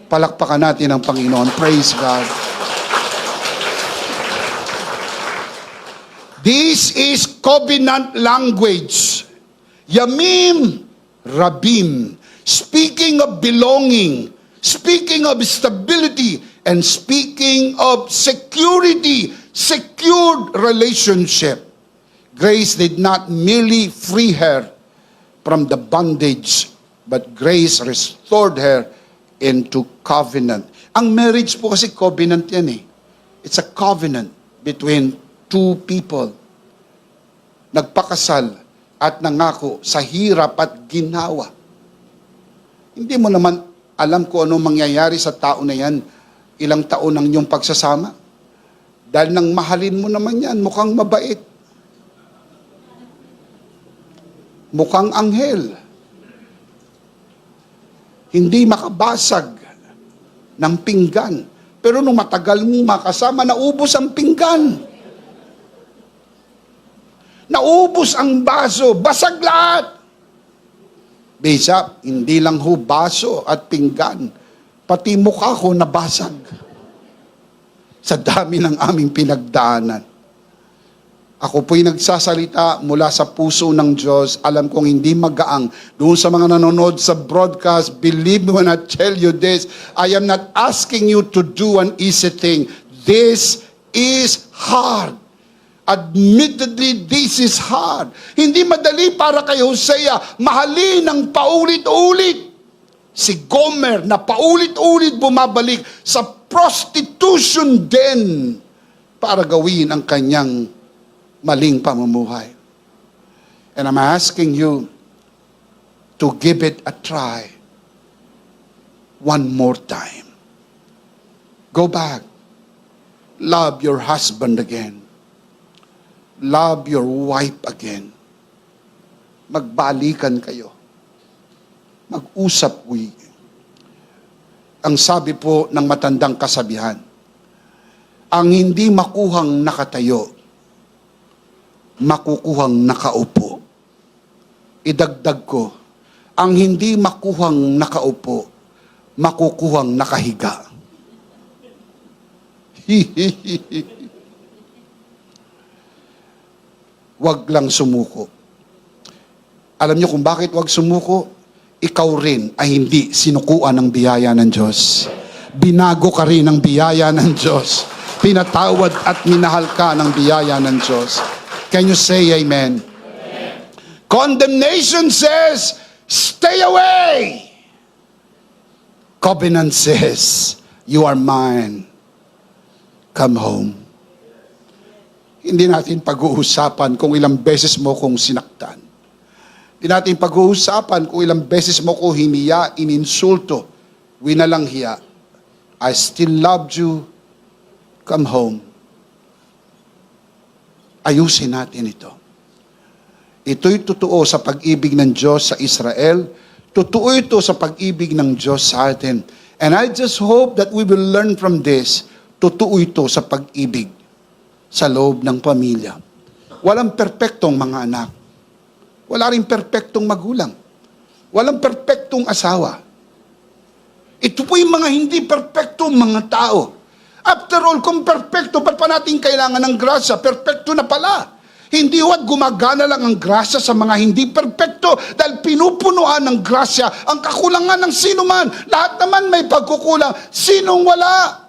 Palakpakan natin ang Panginoon. Praise God. This is covenant language. Yamim rabim. Speaking of belonging, speaking of stability, and speaking of security, secured relationship. Grace did not merely free her from the bondage, but grace restored her into covenant. Ang marriage po kasi covenant yan eh. It's a covenant between two people. Nagpakasal at nangako sa hirap at ginawa. Hindi mo naman alam kung ano mangyayari sa tao na yan, ilang taon ang iyong pagsasama. Dahil nang mahalin mo naman yan, mukhang mabait. Mukhang anghel. Hindi makabasag ng pinggan. Pero nung matagal mong makasama, naubos ang pinggan. Naubos ang baso, basag lahat. Bishop, hindi lang ho baso at pinggan, pati mukha ko nabasag. Sa dami ng aming pinagdaanan. Ako po'y nagsasalita mula sa puso ng Diyos. Alam kong hindi magaang. Doon sa mga nanonood sa broadcast, believe me when I tell you this, I am not asking you to do an easy thing. This is hard. Admittedly, this is hard. Hindi madali para kay Hosea mahalin ng paulit-ulit. Si Gomer na paulit-ulit bumabalik sa prostitution din para gawin ang kanyang maling pamumuhay. And I'm asking you to give it a try one more time. Go back. Love your husband again. Love your wife again. Magbalikan kayo. Mag-usap, Ang sabi po ng matandang kasabihan, ang hindi makuhang nakatayo, makukuhang nakaupo. Idagdag ko, ang hindi makuhang nakaupo, makukuhang nakahiga. Wag lang sumuko. Alam niyo kung bakit wag sumuko? Ikaw rin ay hindi sinukuan ng biyaya ng Diyos. Binago ka rin ng biyaya ng Diyos. Pinatawad at minahal ka ng biyaya ng Diyos. Can you say amen? Amen. Condemnation says, stay away. Covenant says, you are mine. Come home. Hindi natin pag-uusapan kung ilang beses mo kong sinaktan. Hindi natin pag-uusapan kung ilang beses mo ko hiniya, ininsulto, winalang hiya. I still loved you. Come home. Ayusin natin ito. Ito'y totoo sa pag-ibig ng Diyos sa Israel. Totoo ito sa pag-ibig ng Diyos sa atin. And I just hope that we will learn from this. Totoo ito sa pag-ibig sa loob ng pamilya. Walang perpektong mga anak. Wala rin perpektong magulang. Walang perpektong asawa. Ito po yung mga hindi perpektong mga tao. After all, kung perpekto, ba't pa natin kailangan ng grasya? Perpekto na pala. Hindi huwag gumagana lang ang grasya sa mga hindi perpekto dahil pinupunuan ng grasya ang kakulangan ng sino man. Lahat naman may pagkukulang. Sinong wala?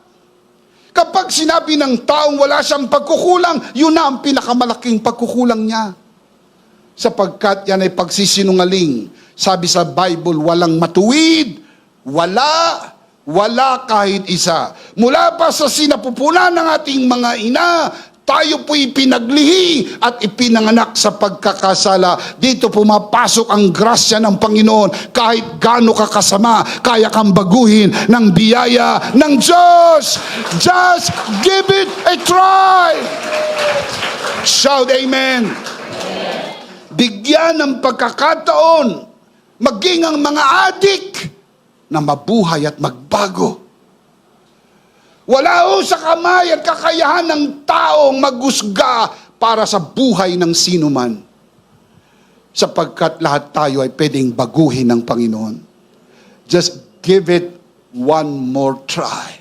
Kapag sinabi ng taong wala siyang pagkukulang, yun na ang pinakamalaking pagkukulang niya. Sapagkat yan ay pagsisinungaling. Sabi sa Bible, walang matuwid. Wala kahit isa. Mula pa sa sinapupunan ng ating mga ina, tayo po'y pinaglihi at ipinanganak sa pagkakasala. Dito pumapasok ang grasya ng Panginoon. Kahit gaano ka kasama, kaya kang baguhin ng biyaya ng Diyos. Just give it a try. Shout amen. Bigyan ng pagkakataon maging ang mga adik na mabuhay at magbago. Wala ho sa kamay at kakayahan ng taong maghusga para sa buhay ng sino man. Sapagkat lahat tayo ay pwedeng baguhin ng Panginoon. Just give it one more try.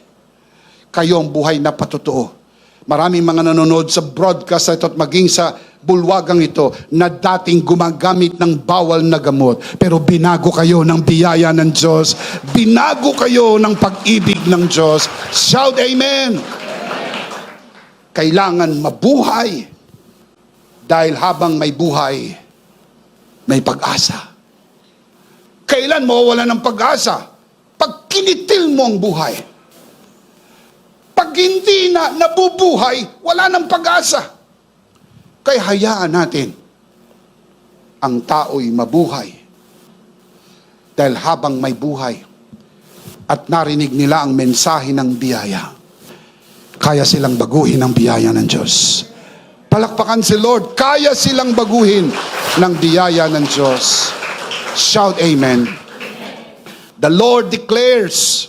Kayo ang buhay na patotoo. Maraming mga nanonood sa broadcast na ito at maging sa bulwagang ito na dating gumagamit ng bawal na gamot. Pero binago kayo ng biyaya ng Diyos. Binago kayo ng pag-ibig ng Diyos. Shout amen! Kailangan mabuhay. Dahil habang may buhay, may pag-asa. Kailan mawawala ng pag-asa? Pag kinitil mo ang buhay. Pag hindi na nabubuhay, wala ng pag-asa. Kaya hayaan natin ang tao'y mabuhay. Dahil habang may buhay at narinig nila ang mensahe ng biyaya, kaya silang baguhin ang biyaya ng Diyos. Palakpakan si Lord, kaya silang baguhin ng biyaya ng Diyos. Shout amen. The Lord declares,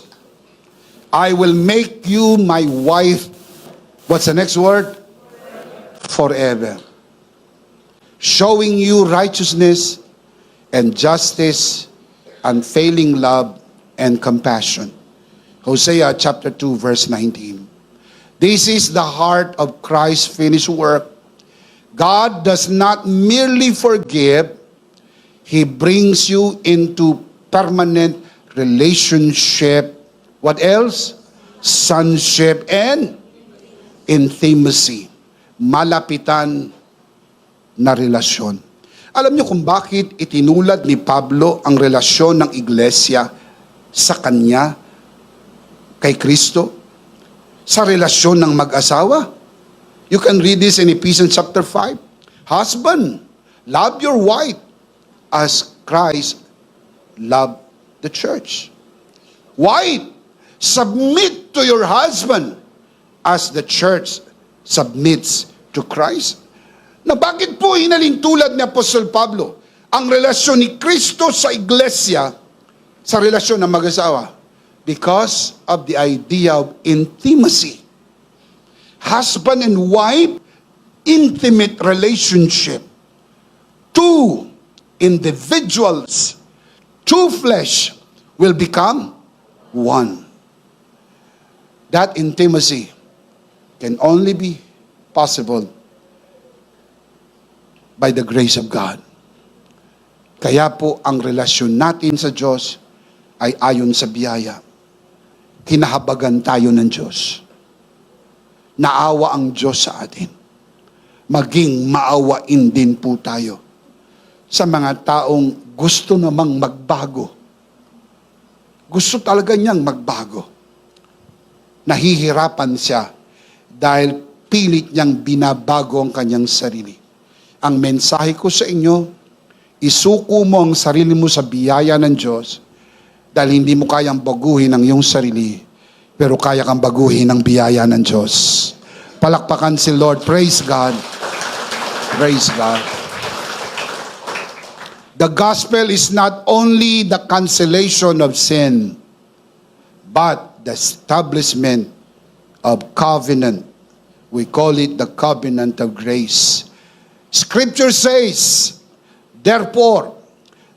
I will make you my wife. What's the next word? Forever. Showing you righteousness and justice, unfailing love and compassion. Hosea chapter 2 verse 19. This is the heart of Christ's finished work. God does not merely forgive, He brings you into permanent relationship. What else? Sonship and intimacy. Malapitan na relasyon. Alam niyo kung bakit itinulad ni Pablo ang relasyon ng iglesia sa kanya, kay Kristo? Sa relasyon ng mag-asawa? You can read this in Ephesians chapter 5. Husband, love your wife as Christ loved the church. Wife, Submit to your husband as the church submits to Christ. Na bakit po hinaling tulad ni Apostol Pablo ang relasyon ni Kristo sa iglesia sa relasyon ng mag-asawa? Because of the idea of intimacy. Husband and wife, intimate relationship. Two individuals, two flesh will become one. That intimacy can only be possible by the grace of God. Kaya po ang relasyon natin sa Diyos ay ayon sa biyaya. Kinahabagan tayo ng Diyos. Naawa ang Diyos sa atin. Maging maawain din po tayo sa mga taong gusto namang magbago. Gusto talaga niyang magbago. Nahihirapan siya dahil pilit niyang binabago ang kanyang sarili. Ang mensahe ko sa inyo, isuko mo ang sarili mo sa biyaya ng Diyos dahil hindi mo kayang baguhin ang iyong sarili, pero kaya kang baguhin ang biyaya ng Diyos. Palakpakan si Lord. Praise God. Praise God. The gospel is not only the cancellation of sin, but the establishment of covenant. We call it the covenant of grace. Scripture says, therefore,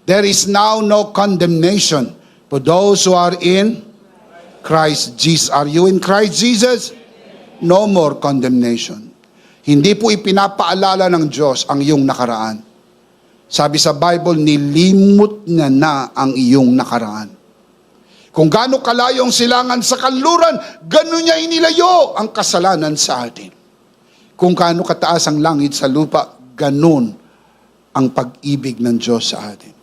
there is now no condemnation for those who are in Christ Jesus. Are you in Christ Jesus? No more condemnation. Hindi po ipinapaalala ng Diyos ang iyong nakaraan. Sabi sa Bible, nilimot niya na ang iyong nakaraan. Kung gaano kalayo ang silangan sa kanluran, gano'n niya inilayo ang kasalanan sa atin. Kung gaano kataas ang langit sa lupa, gano'n ang pag-ibig ng Diyos sa atin.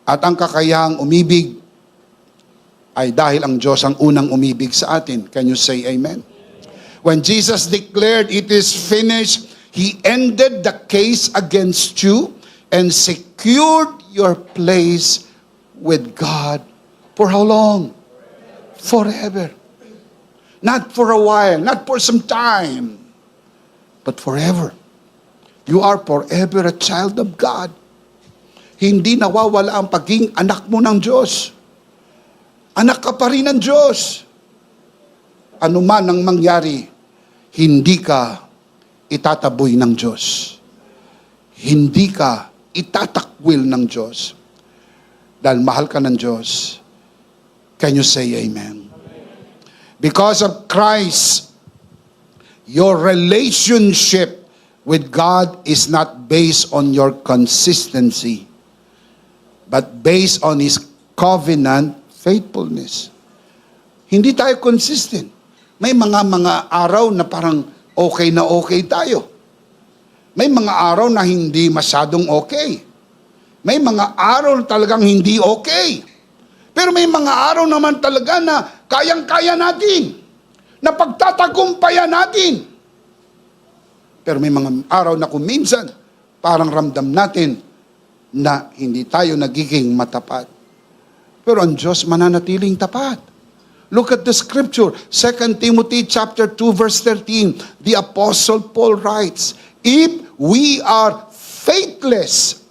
At ang kakayahang umibig ay dahil ang Diyos ang unang umibig sa atin. Can you say amen? When Jesus declared it is finished, He ended the case against you and secured your place with God. For how long? Forever. Not for a while, not for some time, but forever. You are forever a child of God. Hindi nawawala ang pagiging anak mo ng Diyos. Anak ka pa rin ng Diyos. Ano man ang mangyari, hindi ka itataboy ng Diyos. Hindi ka itatakwil ng Diyos. Dahil mahal ka ng Diyos. Can you say amen? Because of Christ, your relationship with God is not based on your consistency, but based on His covenant faithfulness. Hindi tayo consistent. May mga araw na parang okay na okay tayo. May mga araw na hindi masyadong okay. May mga araw na talagang hindi okay. Pero may mga araw naman talaga na kayang-kaya natin. Na pagtatagumpayan natin. Pero may mga araw na kung minsan, parang ramdam natin na hindi tayo nagiging matapat. Pero ang Diyos mananatiling tapat. Look at the scripture, 2 Timothy chapter 2 verse 13. The Apostle Paul writes, if we are faithless,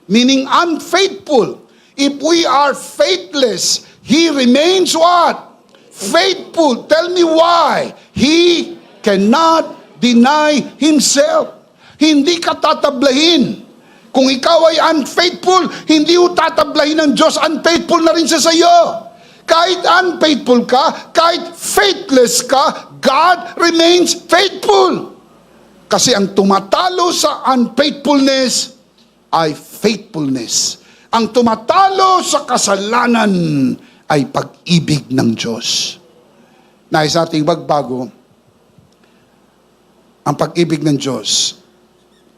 meaning unfaithful, if we are faithless, He remains what? Faithful. Tell me why. He cannot deny Himself. Hindi ka tatablahin. Kung ikaw ay unfaithful, hindi mo tatablahin ng Diyos. Unfaithful na rin siya sa iyo. Kahit unfaithful ka, kahit faithless ka, God remains faithful. Kasi ang tumatalo sa unfaithfulness ay faithfulness. Ang tumatalo sa kasalanan ay pag-ibig ng Diyos. Nais ating magbago, ang pag-ibig ng Diyos,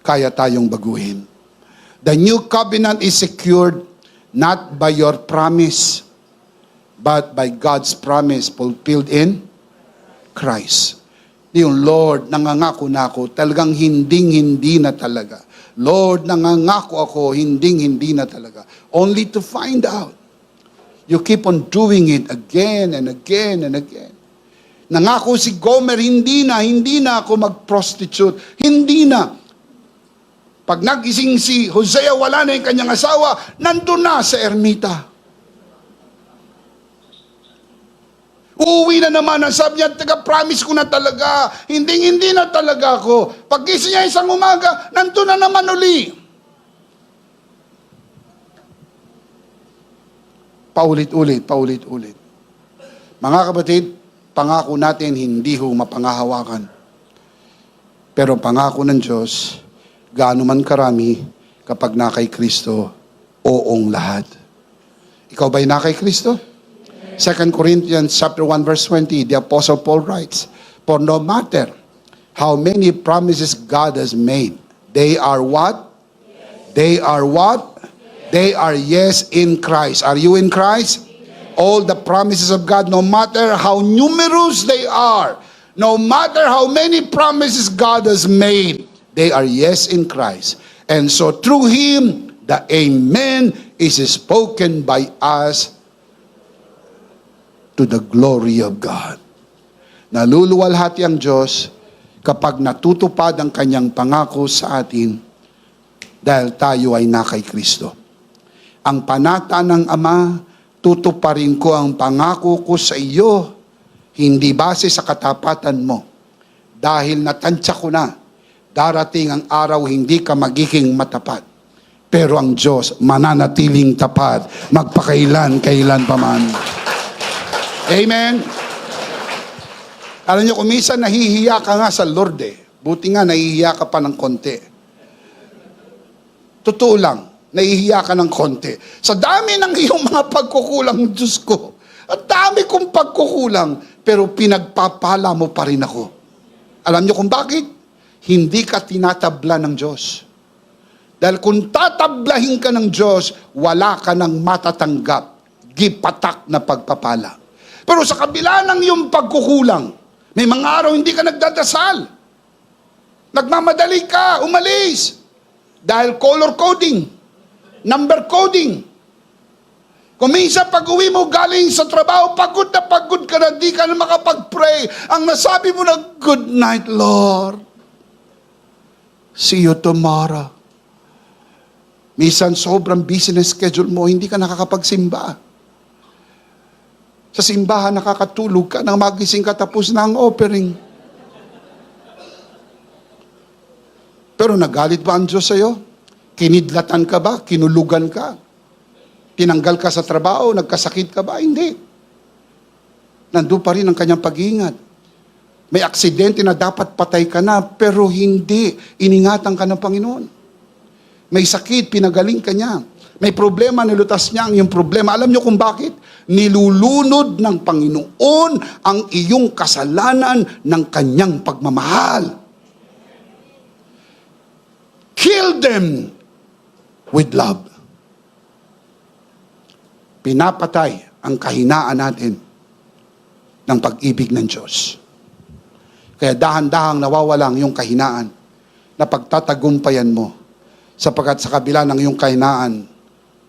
kaya tayong baguhin. The new covenant is secured not by your promise, but by God's promise fulfilled in Christ. Yung Lord, nangangako na ako, talagang hinding-hindi na talaga. Lord, nangangako ako, hinding-hindi na talaga. Only to find out, You keep on doing it again and again and again. Nangako si Gomer, hindi na ako mag-prostitute. Hindi na. Pag nagising si Hosea, wala na yung kanyang asawa, nandun na sa ermita. Uuwi na naman, ang sabi niya, taga-promise ko na talaga, hindi na talaga ako. Paggising niya isang umaga, nandun na naman uli. Paulit-ulit. Mga kapatid, pangako natin hindi ho mapangahawakan. Pero pangako ng Diyos, gaano man karami, kapag na kay Kristo, oong lahat. Ikaw ba'y na kay Kristo? 2 Corinthians chapter 1 verse 20, the Apostle Paul writes, "For no matter how many promises God has made, they are what? Yes. They are what? Yes. They are yes in Christ." Are you in Christ? Yes. All the promises of God, no matter how numerous they are, no matter how many promises God has made, they are yes in Christ. And so through Him, the Amen is spoken by us to the glory of God. Naluluwalhati ang Diyos kapag natutupad ang kanyang pangako sa atin dahil tayo ay na kay Kristo. Ang panata ng Ama, tutuparin ko ang pangako ko sa iyo, hindi base sa katapatan mo. Dahil natansya ko na, darating ang araw hindi ka magiging matapat. Pero ang Diyos mananatiling tapat, magpakailan pa man. Amen? Alam niyo, kung minsan nahihiya ka nga sa Lord buti nga nahihiya ka pa ng konti. Totoo lang, nahihiya ka ng konti. Sa dami ng iyong mga pagkukulang, Diyos ko, at dami kong pagkukulang, pero pinagpapala mo pa rin ako. Alam niyo kung bakit? Hindi ka tinatabla ng Diyos. Dahil kung tatablahin ka ng Diyos, wala ka ng matatanggap, gipatak na pagpapala. Pero sa kabila ng iyong pagkukulang, may mga araw hindi ka nagdadasal. Nagmamadali ka, umalis. Dahil color coding, number coding. Kung minsan pag-uwi mo galing sa trabaho, pagod ka na, di ka na makapag-pray. Ang nasabi mo na, "Good night, Lord. See you tomorrow." Minsan sobrang busy na schedule mo, hindi ka nakakapagsimba. Sa simbahan, nakakatulog ka nang magising ka tapos na ang offering. Pero nagalit ba ang Diyos sa'yo? Kinidlatan ka ba? Kinulugan ka? Tinanggal ka sa trabaho? Nagkasakit ka ba? Hindi. Nandun pa rin ang kanyang pag-iingat. May aksidente na dapat patay ka na, pero hindi. Iningatan ka ng Panginoon. May sakit, pinagaling ka niya. May problema, nilutas niya ang iyong problema. Alam niyo kung bakit? Nilulunod ng Panginoon ang iyong kasalanan ng kanyang pagmamahal. Kill them with love. Pinapatay ang kahinaan natin ng pag-ibig ng Diyos. Kaya dahan-dahang nawawalang yung kahinaan na pagtatagumpayan mo. Sapagkat sa kabila ng iyong kahinaan,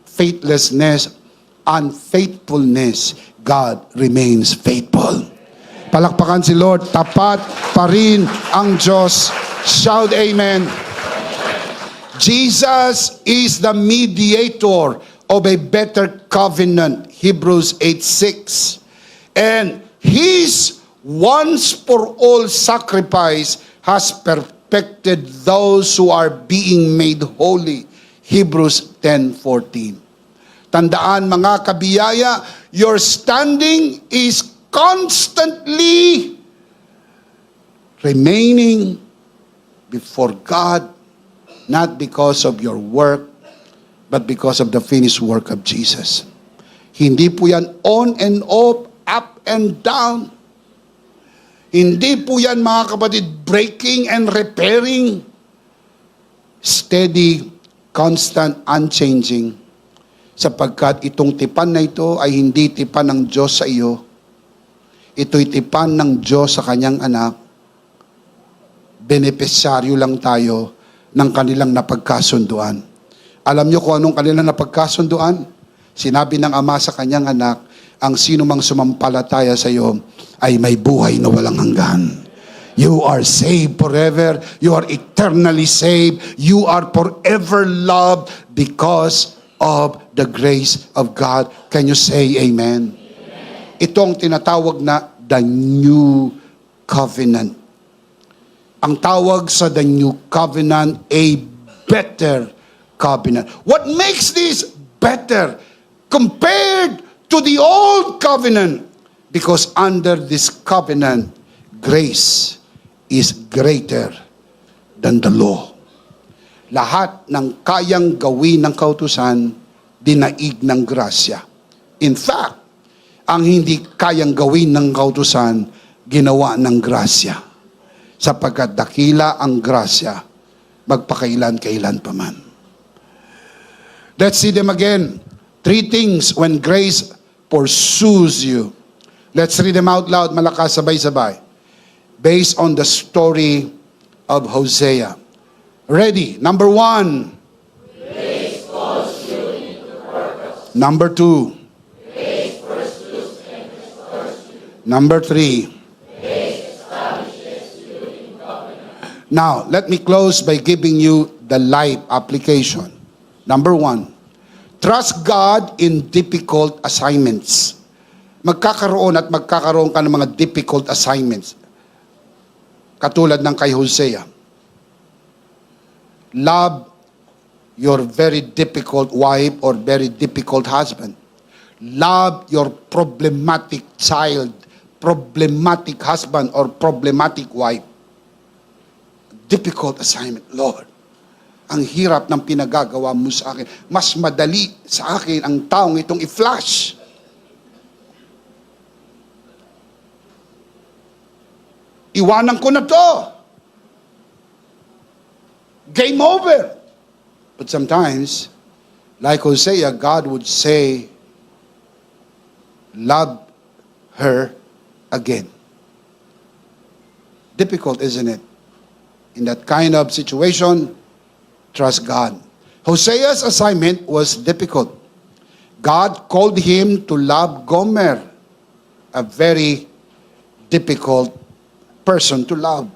faithlessness, unfaithfulness, God remains faithful. Palakpakan si Lord, tapat pa rin ang Diyos. Shout amen. Jesus is the mediator of a better covenant, Hebrews 8:6. And His once for all sacrifice has perfected those who are being made holy, Hebrews 10:14. Tandaan mga kabiyaya, your standing is constantly remaining before God, not because of your work, but because of the finished work of Jesus. Hindi po yan on and off, up and down. Hindi po yan mga kapatid, breaking and repairing. Steady, constant, unchanging. Sapagkat itong tipan na ito ay hindi tipan ng Diyos sa iyo. Ito'y tipan ng Diyos sa kanyang anak. Benepisyaryo lang tayo ng kanilang napagkasunduan. Alam niyo kung anong kanilang napagkasunduan? Sinabi ng Ama sa kanyang anak, ang sino mang sumampalataya sa iyo ay may buhay na walang hanggan. You are saved forever. You are eternally saved. You are forever loved because of the grace of God. Can you say amen? Amen. Itong tinatawag na the new covenant. Ang tawag sa the new covenant, a better covenant. What makes this better compared to the old covenant? Because under this covenant, grace is greater than the law. Lahat ng kayang gawin ng kautusan, dinaig ng grasya. In fact, ang hindi kayang gawin ng kautusan, ginawa ng grasya. Sapagkat dakila ang grasya, magpakailan-kailan pa man. Let's see them again. 3 things when grace pursues you. Let's read them out loud, malakas, sabay-sabay. Based on the story of Hosea. Ready? Number 1. Grace calls you into purpose. Number 2. Grace pursues and restores you. Number 3. Grace establishes you in covenant. Now, let me close by giving you the life application. Number 1. Trust God in difficult assignments. Magkakaroon ka ng mga difficult assignments. Katulad ng kay Hosea. Love your very difficult wife or very difficult husband. Love your problematic child, problematic husband or problematic wife. Difficult assignment, Lord. Ang hirap ng pinagagawa mo sa akin. Mas madali sa akin ang taong itong i-flash. Iwanan ko na to. Game over. But sometimes, like Hosea, God would say, love her again. Difficult, isn't it? In that kind of situation, trust God. Hosea's assignment was difficult. God called him to love Gomer, a very difficult person to love,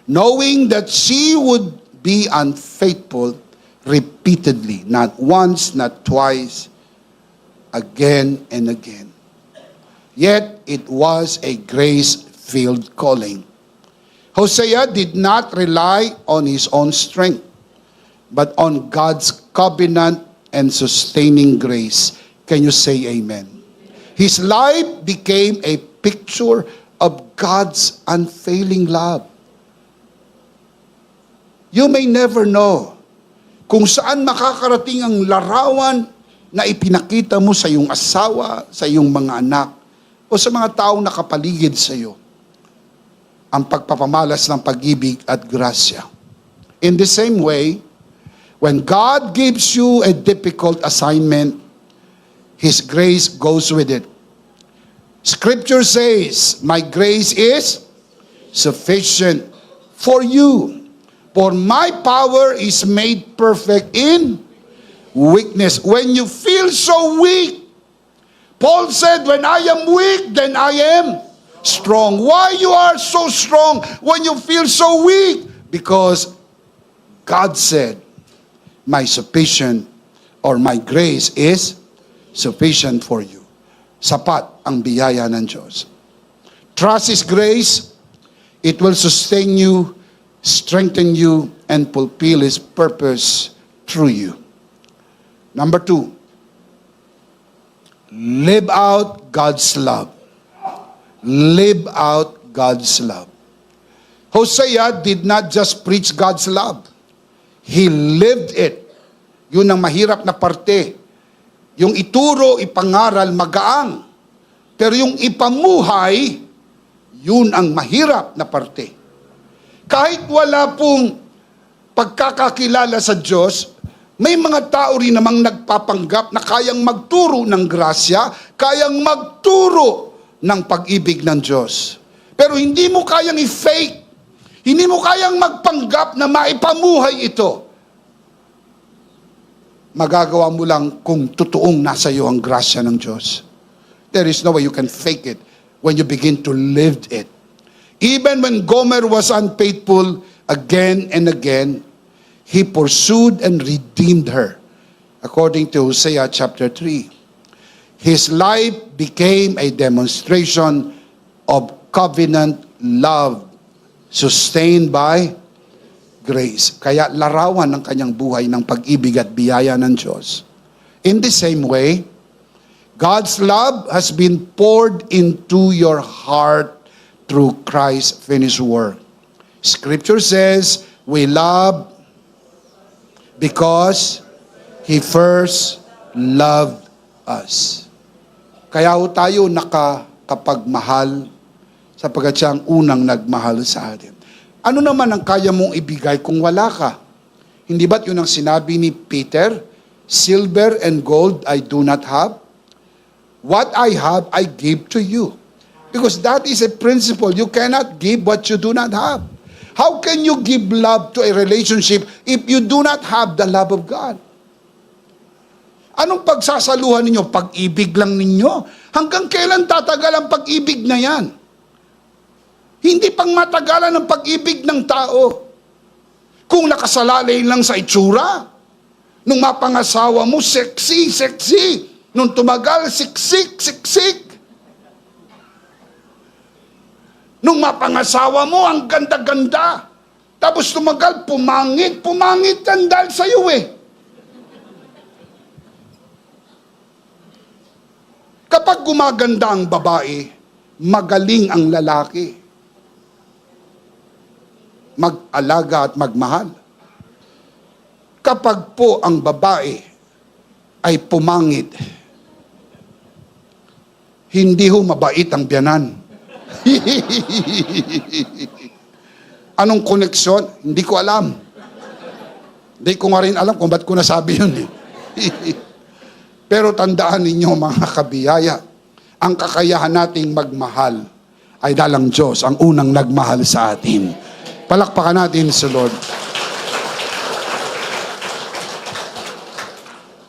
knowing that she would be unfaithful repeatedly, not once, not twice, again and again. Yet it was a grace-filled calling. Hosea did not rely on his own strength, but on God's covenant and sustaining grace. Can you say amen? His life became a picture of God's unfailing love. You may never know kung saan makakarating ang larawan na ipinakita mo sa iyong asawa, sa iyong mga anak, o sa mga taong nakapaligid sa iyo. Ang pagpapamalas ng pag-ibig at grasya. In the same way, when God gives you a difficult assignment, His grace goes with it. Scripture says, my grace is sufficient for you. For my power is made perfect in weakness. When you feel so weak, Paul said, when I am weak, then I am strong. Why you are so strong when you feel so weak? Because God said, my sufficient or my grace is sufficient for you. Sapat ang biyaya ng Diyos. Trust His grace. It will sustain you, strengthen you, and fulfill His purpose through you. Number 2, live out God's love. Live out God's love. Hosea did not just preach God's love. He lived it. Yun ang mahirap na parte. Yung ituro, ipangaral, magaang. Pero yung ipamuhay, yun ang mahirap na parte. Kahit wala pong pagkakakilala sa Diyos, may mga tao rin namang nagpapanggap na kayang magturo ng grasya, kayang magturo ng pag-ibig ng Diyos. Pero hindi mo kayang i-fake, hindi mo kayang magpanggap na maipamuhay ito. magagawa mo lang kung totoong nasa iyo ang grasya ng Diyos. There is no way you can fake it when you begin to live it. Even when Gomer was unfaithful again and again, He pursued and redeemed her. According to Hosea chapter 3. His life became a demonstration of covenant love sustained by grace. Kaya larawan ng kanyang buhay ng pag-ibig at biyaya ng Diyos. In the same way, God's love has been poured into your heart through Christ's finished work. Scripture says, we love because He first loved us. Kaya ho tayo nakakapagmahal sapagkat siya ang unang nagmahal sa atin. Ano naman ang kaya mong ibigay kung wala ka? Hindi ba't yun ang sinabi ni Peter? Silver and gold I do not have. What I have, I give to you. Because that is a principle. You cannot give what you do not have. How can you give love to a relationship if you do not have the love of God? Anong pagsasaluhan ninyo? Pag-ibig lang ninyo? Hanggang kailan tatagal ang pag-ibig na yan? Hindi pang matagalan ang pag-ibig ng tao. Kung nakasalalay lang sa itsura, nung mapangasawa mo, sexy, sexy. Nung tumagal, siksik, siksik. Nung mapangasawa mo, ang ganda-ganda. Tapos tumagal, pumangit, pumangit yan dahil sa'yo eh. Kapag gumaganda ang babae, magaling ang lalaki. Mag-alaga at magmahal. Kapag po ang babae ay pumangit, hindi ho mabait ang biyanan. Anong koneksyon? Hindi ko alam. Hindi ko nga rin alam kung ba't ko nasabi yun. Pero tandaan ninyo mga kabiyaya, ang kakayahan nating magmahal ay dalang Diyos, ang unang nagmahal sa atin. Palakpakan natin sa Lord.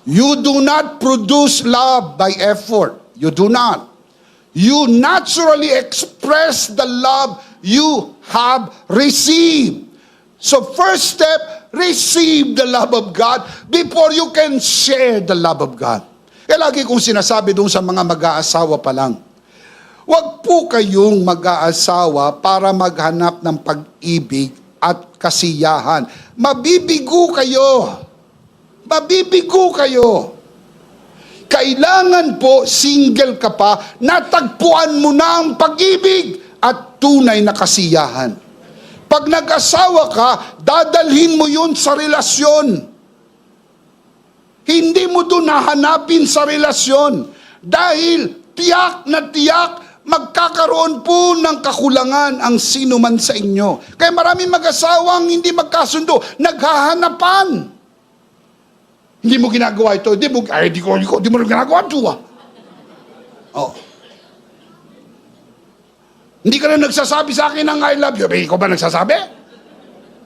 You do not produce love by effort. You do not. You naturally express the love you have received. So first step, receive the love of God before you can share the love of God. Kaya lagi kong sinasabi doon sa mga mag-aasawa pa lang, huwag po kayong mag-aasawa para maghanap ng pag-ibig at kasiyahan. Mabibigo kayo. Mabibigo kayo. Kailangan po, single ka pa, natagpuan mo na ang pag-ibig at tunay na kasiyahan. Pag nag-asawa ka, dadalhin mo yun sa relasyon. Hindi mo doon hahanapin sa relasyon. Dahil tiyak na tiyak, magkakaroon po ng kakulangan ang sino man sa inyo. Kaya maraming mag-asawang hindi magkasundo, naghahanapan. Hindi mo ginagawa ito, di mo ginagawa ito. Oh. Hindi ka na nagsasabi sa akin ng I love you. Ikaw ba nagsasabi?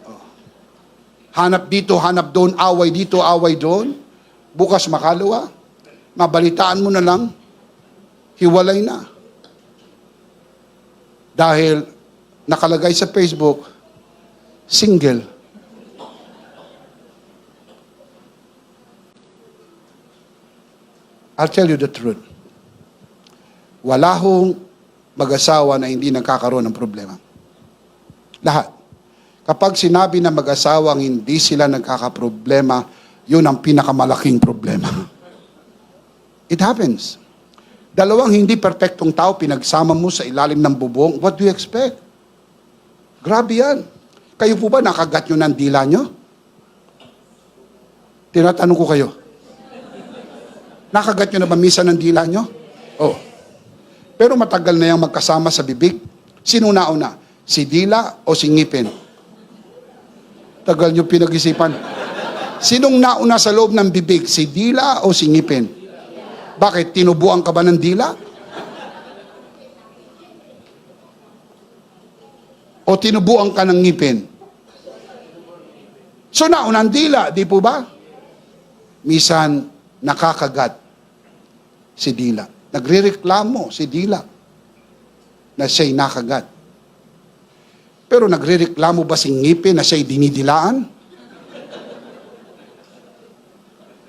Oh. Hanap dito, hanap doon, away dito, away doon. Bukas makalawa. Mabalitaan mo na lang. Hiwalay na. Dahil nakalagay sa Facebook, single. I'll tell you the truth. Wala hong mag-asawa na hindi nagkakaroon ng problema. Lahat. Kapag sinabi na mag-asawang hindi sila nagkakaproblema, yun ang pinakamalaking problema. It happens. Dalawang hindi perpektong tao, pinagsama mo sa ilalim ng bubong, what do you expect? Grabe yan. Kayo po ba nakagat nyo ng dila nyo? Tinatanong ko kayo. Nakagat nyo na ba misa ng dila nyo? Oh. Pero matagal na yung magkasama sa bibig. Sino nauna? Si dila o si ngipin? Tagal nyo pinag-isipan. Sinong nauna sa loob ng bibig? Si dila o si ngipin? Bakit? Tinubuan ka ba ng dila? O tinubuan ka ng ngipin? So nauna ang dila, di po ba? Misan, nakakagat si Dila. Nagrereklamo si Dila na siya'y nakagat. Pero nagrereklamo ba si ngipin na siya'y dinidilaan?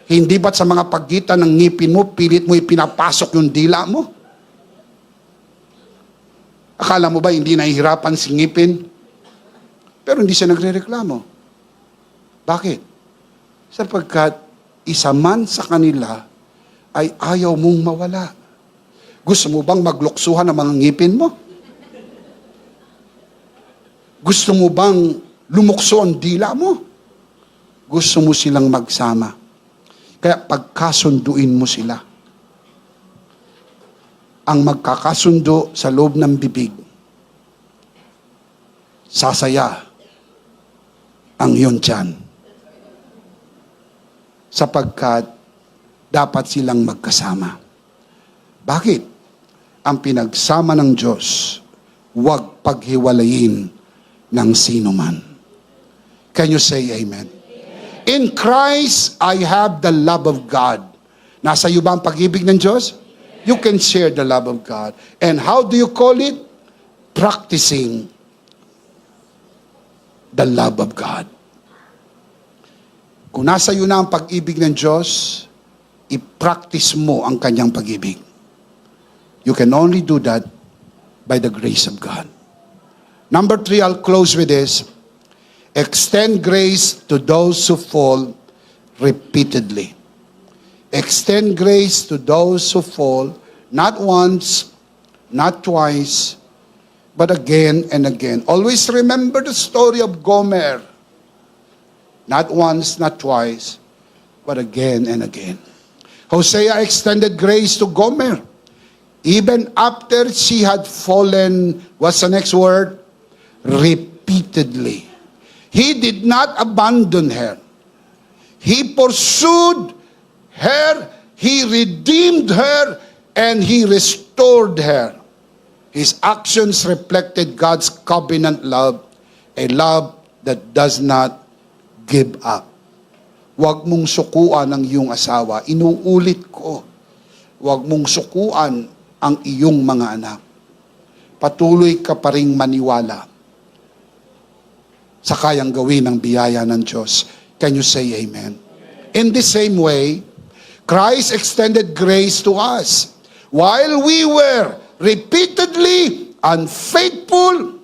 Hindi ba't sa mga pagitan ng ngipin mo, pilit mo ipinapasok yung dila mo? Akala mo ba hindi nahihirapan si ngipin? Pero hindi siya nagrereklamo. Bakit? Sapagkat isa man sa kanila ay ayaw mong mawala. Gusto mo bang magluksuhan ang mga ngipin mo? Gusto mo bang lumukso ang dila mo? Gusto mo silang magsama. Kaya pagkasunduin mo sila. Ang magkakasundo sa loob ng bibig, sasaya ang iyong tiyan. Sapagkat dapat silang magkasama. Bakit? Ang pinagsama ng Diyos, huwag paghiwalayin ng sino man. Can you say amen? In Christ, I have the love of God. Nasa iyo ba ang pag-ibig ng Diyos? You can share the love of God. And how do you call it? Practicing the love of God. Kung nasa iyo na ang pag-ibig ng Diyos, i-practice mo ang kanyang pag-ibig. You can only do that by the grace of God. Number 3, I'll close with this. Extend grace to those who fall repeatedly. Extend grace to those who fall, not once, not twice, but again and again. Always remember the story of Gomer. Not once, not twice, but again and again. Hosea extended grace to Gomer. Even after she had fallen, what's the next word? Repeatedly. He did not abandon her. He pursued her, he redeemed her, and he restored her. His actions reflected God's covenant love, a love that does not give up. Huwag mong sukuan ang iyong asawa. Inuulit ko. Huwag mong sukuan ang iyong mga anak. Patuloy ka pa ring maniwala sa kayang gawin ng biyaya ng Diyos. Can you say amen? In the same way, Christ extended grace to us. While we were repeatedly unfaithful,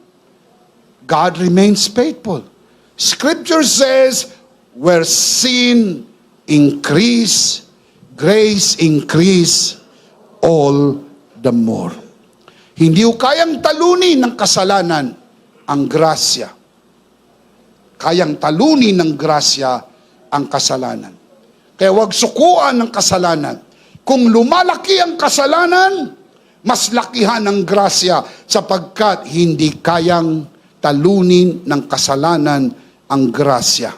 God remains faithful. Scripture says, where sin increase, grace increase all the more. Hindi ko kayang talunin ng kasalanan ang grasya. Kayang talunin ng grasya ang kasalanan. Kaya huwag sukuan ng kasalanan. Kung lumalaki ang kasalanan, mas lakihan ang grasya sapagkat hindi kayang talunin ng kasalanan ang grasya.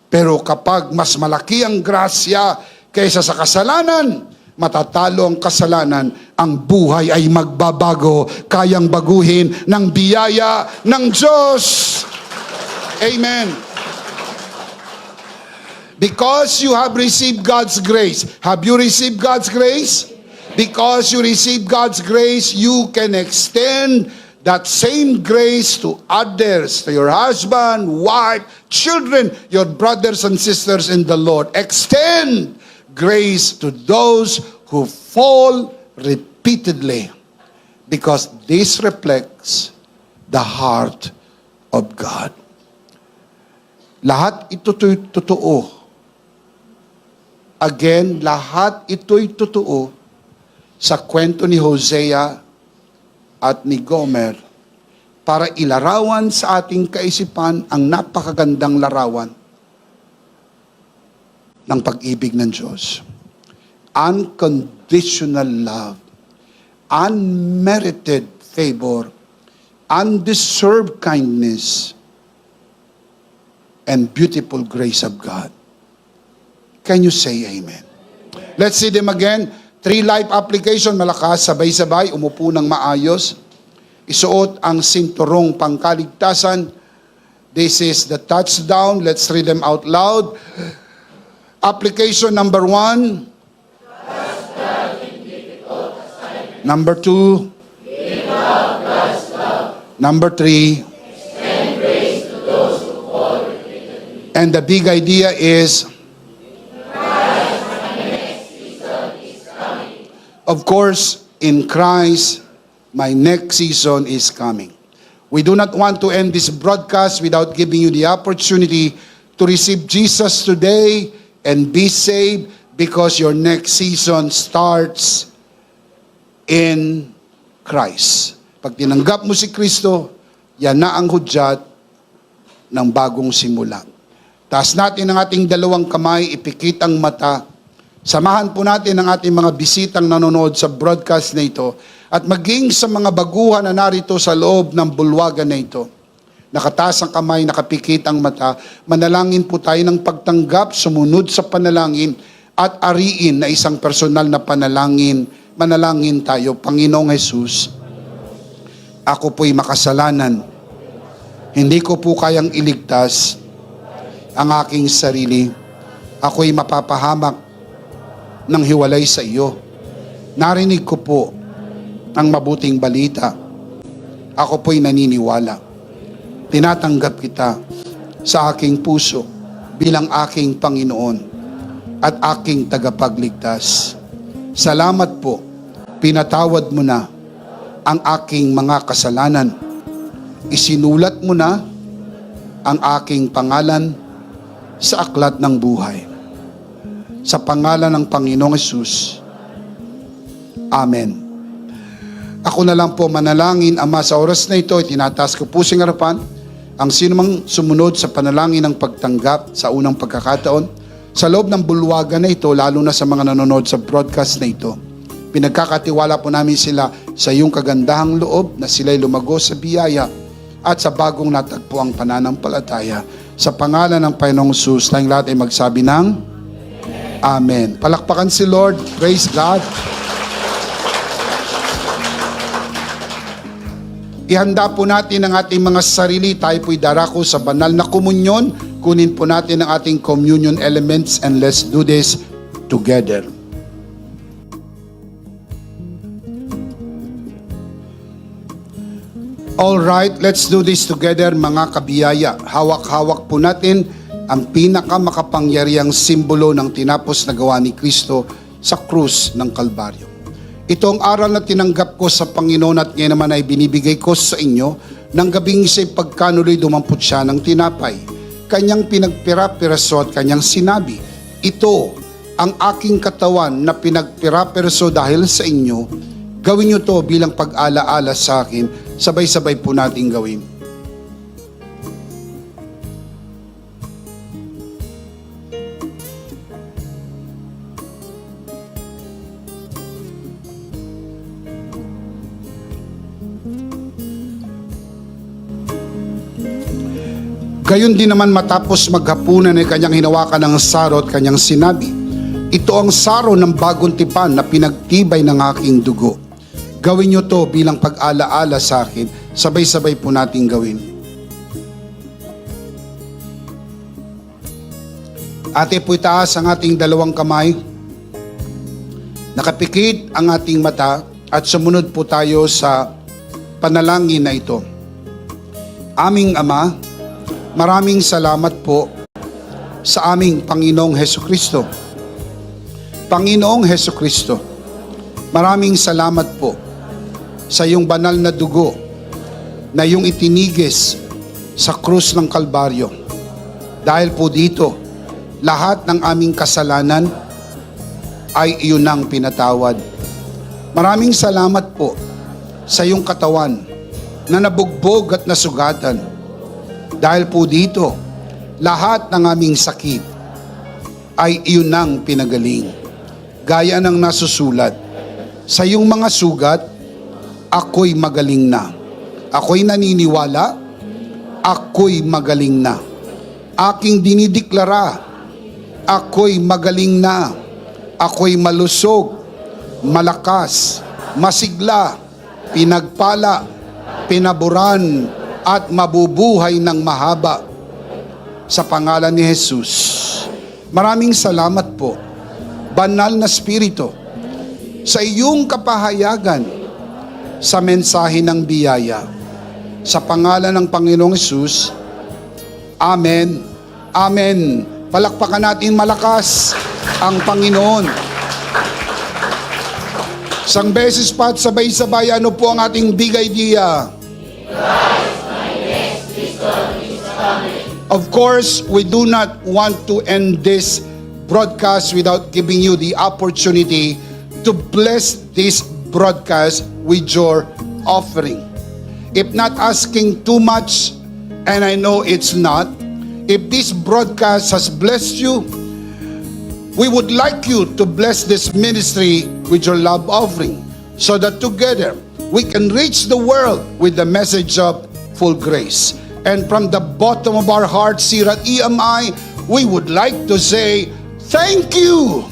Pero kapag mas malaki ang grasya kaysa sa kasalanan, matatalo ang kasalanan, ang buhay ay magbabago, kayang baguhin ng biyaya ng Diyos. Amen. Because you have received God's grace. Have you received God's grace? Because you received God's grace, you can extend that same grace to others, to your husband, wife, children, your brothers and sisters in the Lord. Extend grace to those who fall repeatedly, because this reflects the heart of God. Lahat ito'y totoo. Again, lahat ito'y totoo sa kwento ni Hosea at ni Gomer para ilarawan sa ating kaisipan ang napakagandang larawan ng pag-ibig ng Diyos. Unconditional love, unmerited favor, undeserved kindness, and beautiful grace of God. Can you say amen? Let's see them again. 3 life application, malakas, sabay-sabay, umupo ng maayos. Isuot ang sinturong pangkaligtasan. This is the touchdown. Let's read them out loud. Application number 1. Number 2. Number 3. And the big idea is, of course, in Christ, my next season is coming. We do not want to end this broadcast without giving you the opportunity to receive Jesus today and be saved, because your next season starts in Christ. Pag tinanggap mo si Kristo, yan na ang hudyat ng bagong simula. Taas natin ang ating dalawang kamay, ipikit ang mata. Samahan po natin ang ating mga bisitang nanonood sa broadcast na ito, at maging sa mga baguhan na narito sa loob ng bulwagan na ito. Nakataas ang kamay, nakapikit ang mata, manalangin po tayo ng pagtanggap, sumunod sa panalangin, at ariin na isang personal na panalangin. Manalangin tayo. Panginoong Jesus, ako po'y makasalanan. Hindi ko po kayang iligtas ang aking sarili. Ako'y mapapahamak ng hiwalay sa iyo. Narinig ko po ang mabuting balita. Ako po'y naniniwala. Tinatanggap kita sa aking puso bilang aking Panginoon at aking tagapagligtas. Salamat po, pinatawad mo na ang aking mga kasalanan. Isinulat mo na ang aking pangalan sa aklat ng buhay. Sa pangalan ng Panginoong Hesus. Amen. Ako na lang po manalangin, Ama, sa oras na ito, itinataas ko po sa harapan ang sinumang sumunod sa panalangin ng pagtanggap sa unang pagkakataon. Sa loob ng bulwagan na ito, lalo na sa mga nanonood sa broadcast na ito, pinagkakatiwala po namin sila sa iyong kagandahang loob na sila'y lumago sa biyaya at sa bagong natagpuang pananampalataya. Sa pangalan ng Panginoong Hesus, tayong lahat ay magsabi ng Amen. Palakpakan si Lord. Praise God. Ihanda po natin ang ating mga sarili. Tayo po'y darako sa banal na komunyon. Kunin po natin ang ating communion elements and let's do this together. All right, let's do this together, mga kabiyaya. Hawak-hawak po natin ang pinakamakapangyarihang simbolo ng tinapos na gawa ni Kristo sa krus ng Kalbaryo. Ito ang aral na tinanggap ko sa Panginoon at ngayon naman ay binibigay ko sa inyo ng gabing siya'y pagkanuloy dumampot siya ng tinapay. Kanyang pinagpira-piraso at kanyang sinabi, ito ang aking katawan na pinagpira-piraso dahil sa inyo. Gawin niyo to bilang pag-alaala sa akin. Sabay-sabay po natin gawin. Gayon din naman matapos maghapunan ay kanyang hinawakan ng saro at kanyang sinabi, ito ang saro ng bagong tipan na pinagtibay ng aking dugo. Gawin niyo to bilang pag-alaala sa akin. Sabay-sabay po natin gawin. Ate po itaas ang ating dalawang kamay. Nakapikit ang ating mata at sumunod po tayo sa panalangin na ito. Aming Ama, maraming salamat po sa aming Panginoong Hesukristo. Panginoong Hesukristo, maraming salamat po sa iyong banal na dugo na iyong itinigis sa krus ng Kalbaryo. Dahil po dito, lahat ng aming kasalanan ay iyon ang pinatawad. Maraming salamat po sa iyong katawan na nabugbog at nasugatan. Dahil po dito, lahat ng aming sakit ay iyon ang pinagaling. Gaya ng nasusulat, sa iyong mga sugat, ako'y magaling na. Ako'y naniniwala, ako'y magaling na. Aking dinideklara, ako'y magaling na. Ako'y malusog, malakas, masigla, pinagpala, pinaburan, at mabubuhay ng mahaba. Sa pangalan ni Jesus, Maraming salamat po, Banal na Espiritu, sa iyong kapahayagan sa mensahe ng biyaya. Sa pangalan ng Panginoong Hesus, Amen. Amen. Palakpakan natin malakas ang Panginoon. Isang beses pa at sabay-sabay, ano po ang ating big idea? Of course, we do not want to end this broadcast without giving you the opportunity to bless this broadcast with your offering. If not asking too much, and I know it's not, if this broadcast has blessed you, we would like you to bless this ministry with your love offering so that together we can reach the world with the message of full grace. And from the bottom of our hearts here at EMI, we would like to say, thank you.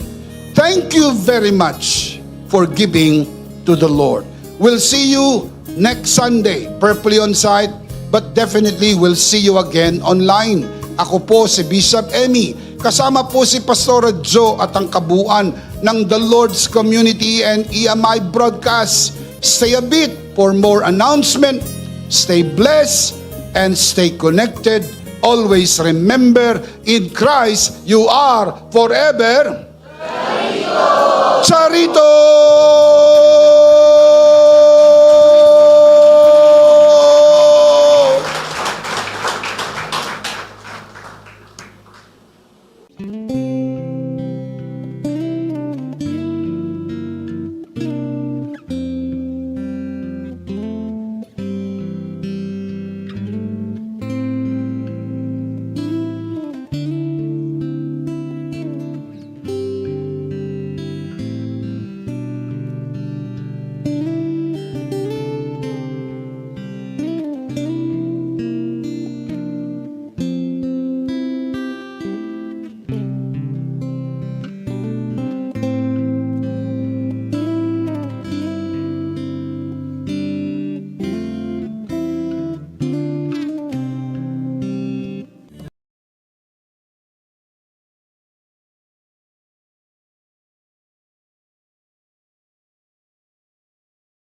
Thank you very much for giving to the Lord. We'll see you next Sunday, purpley on site, but definitely we'll see you again online. Ako po si Bishop Emmy, kasama po si Pastor Joe at ang kabuuan ng The Lord's Community and EMI broadcast. Stay a bit for more announcement. Stay blessed and stay connected. Always remember, in Christ you are forever Charito! Charito!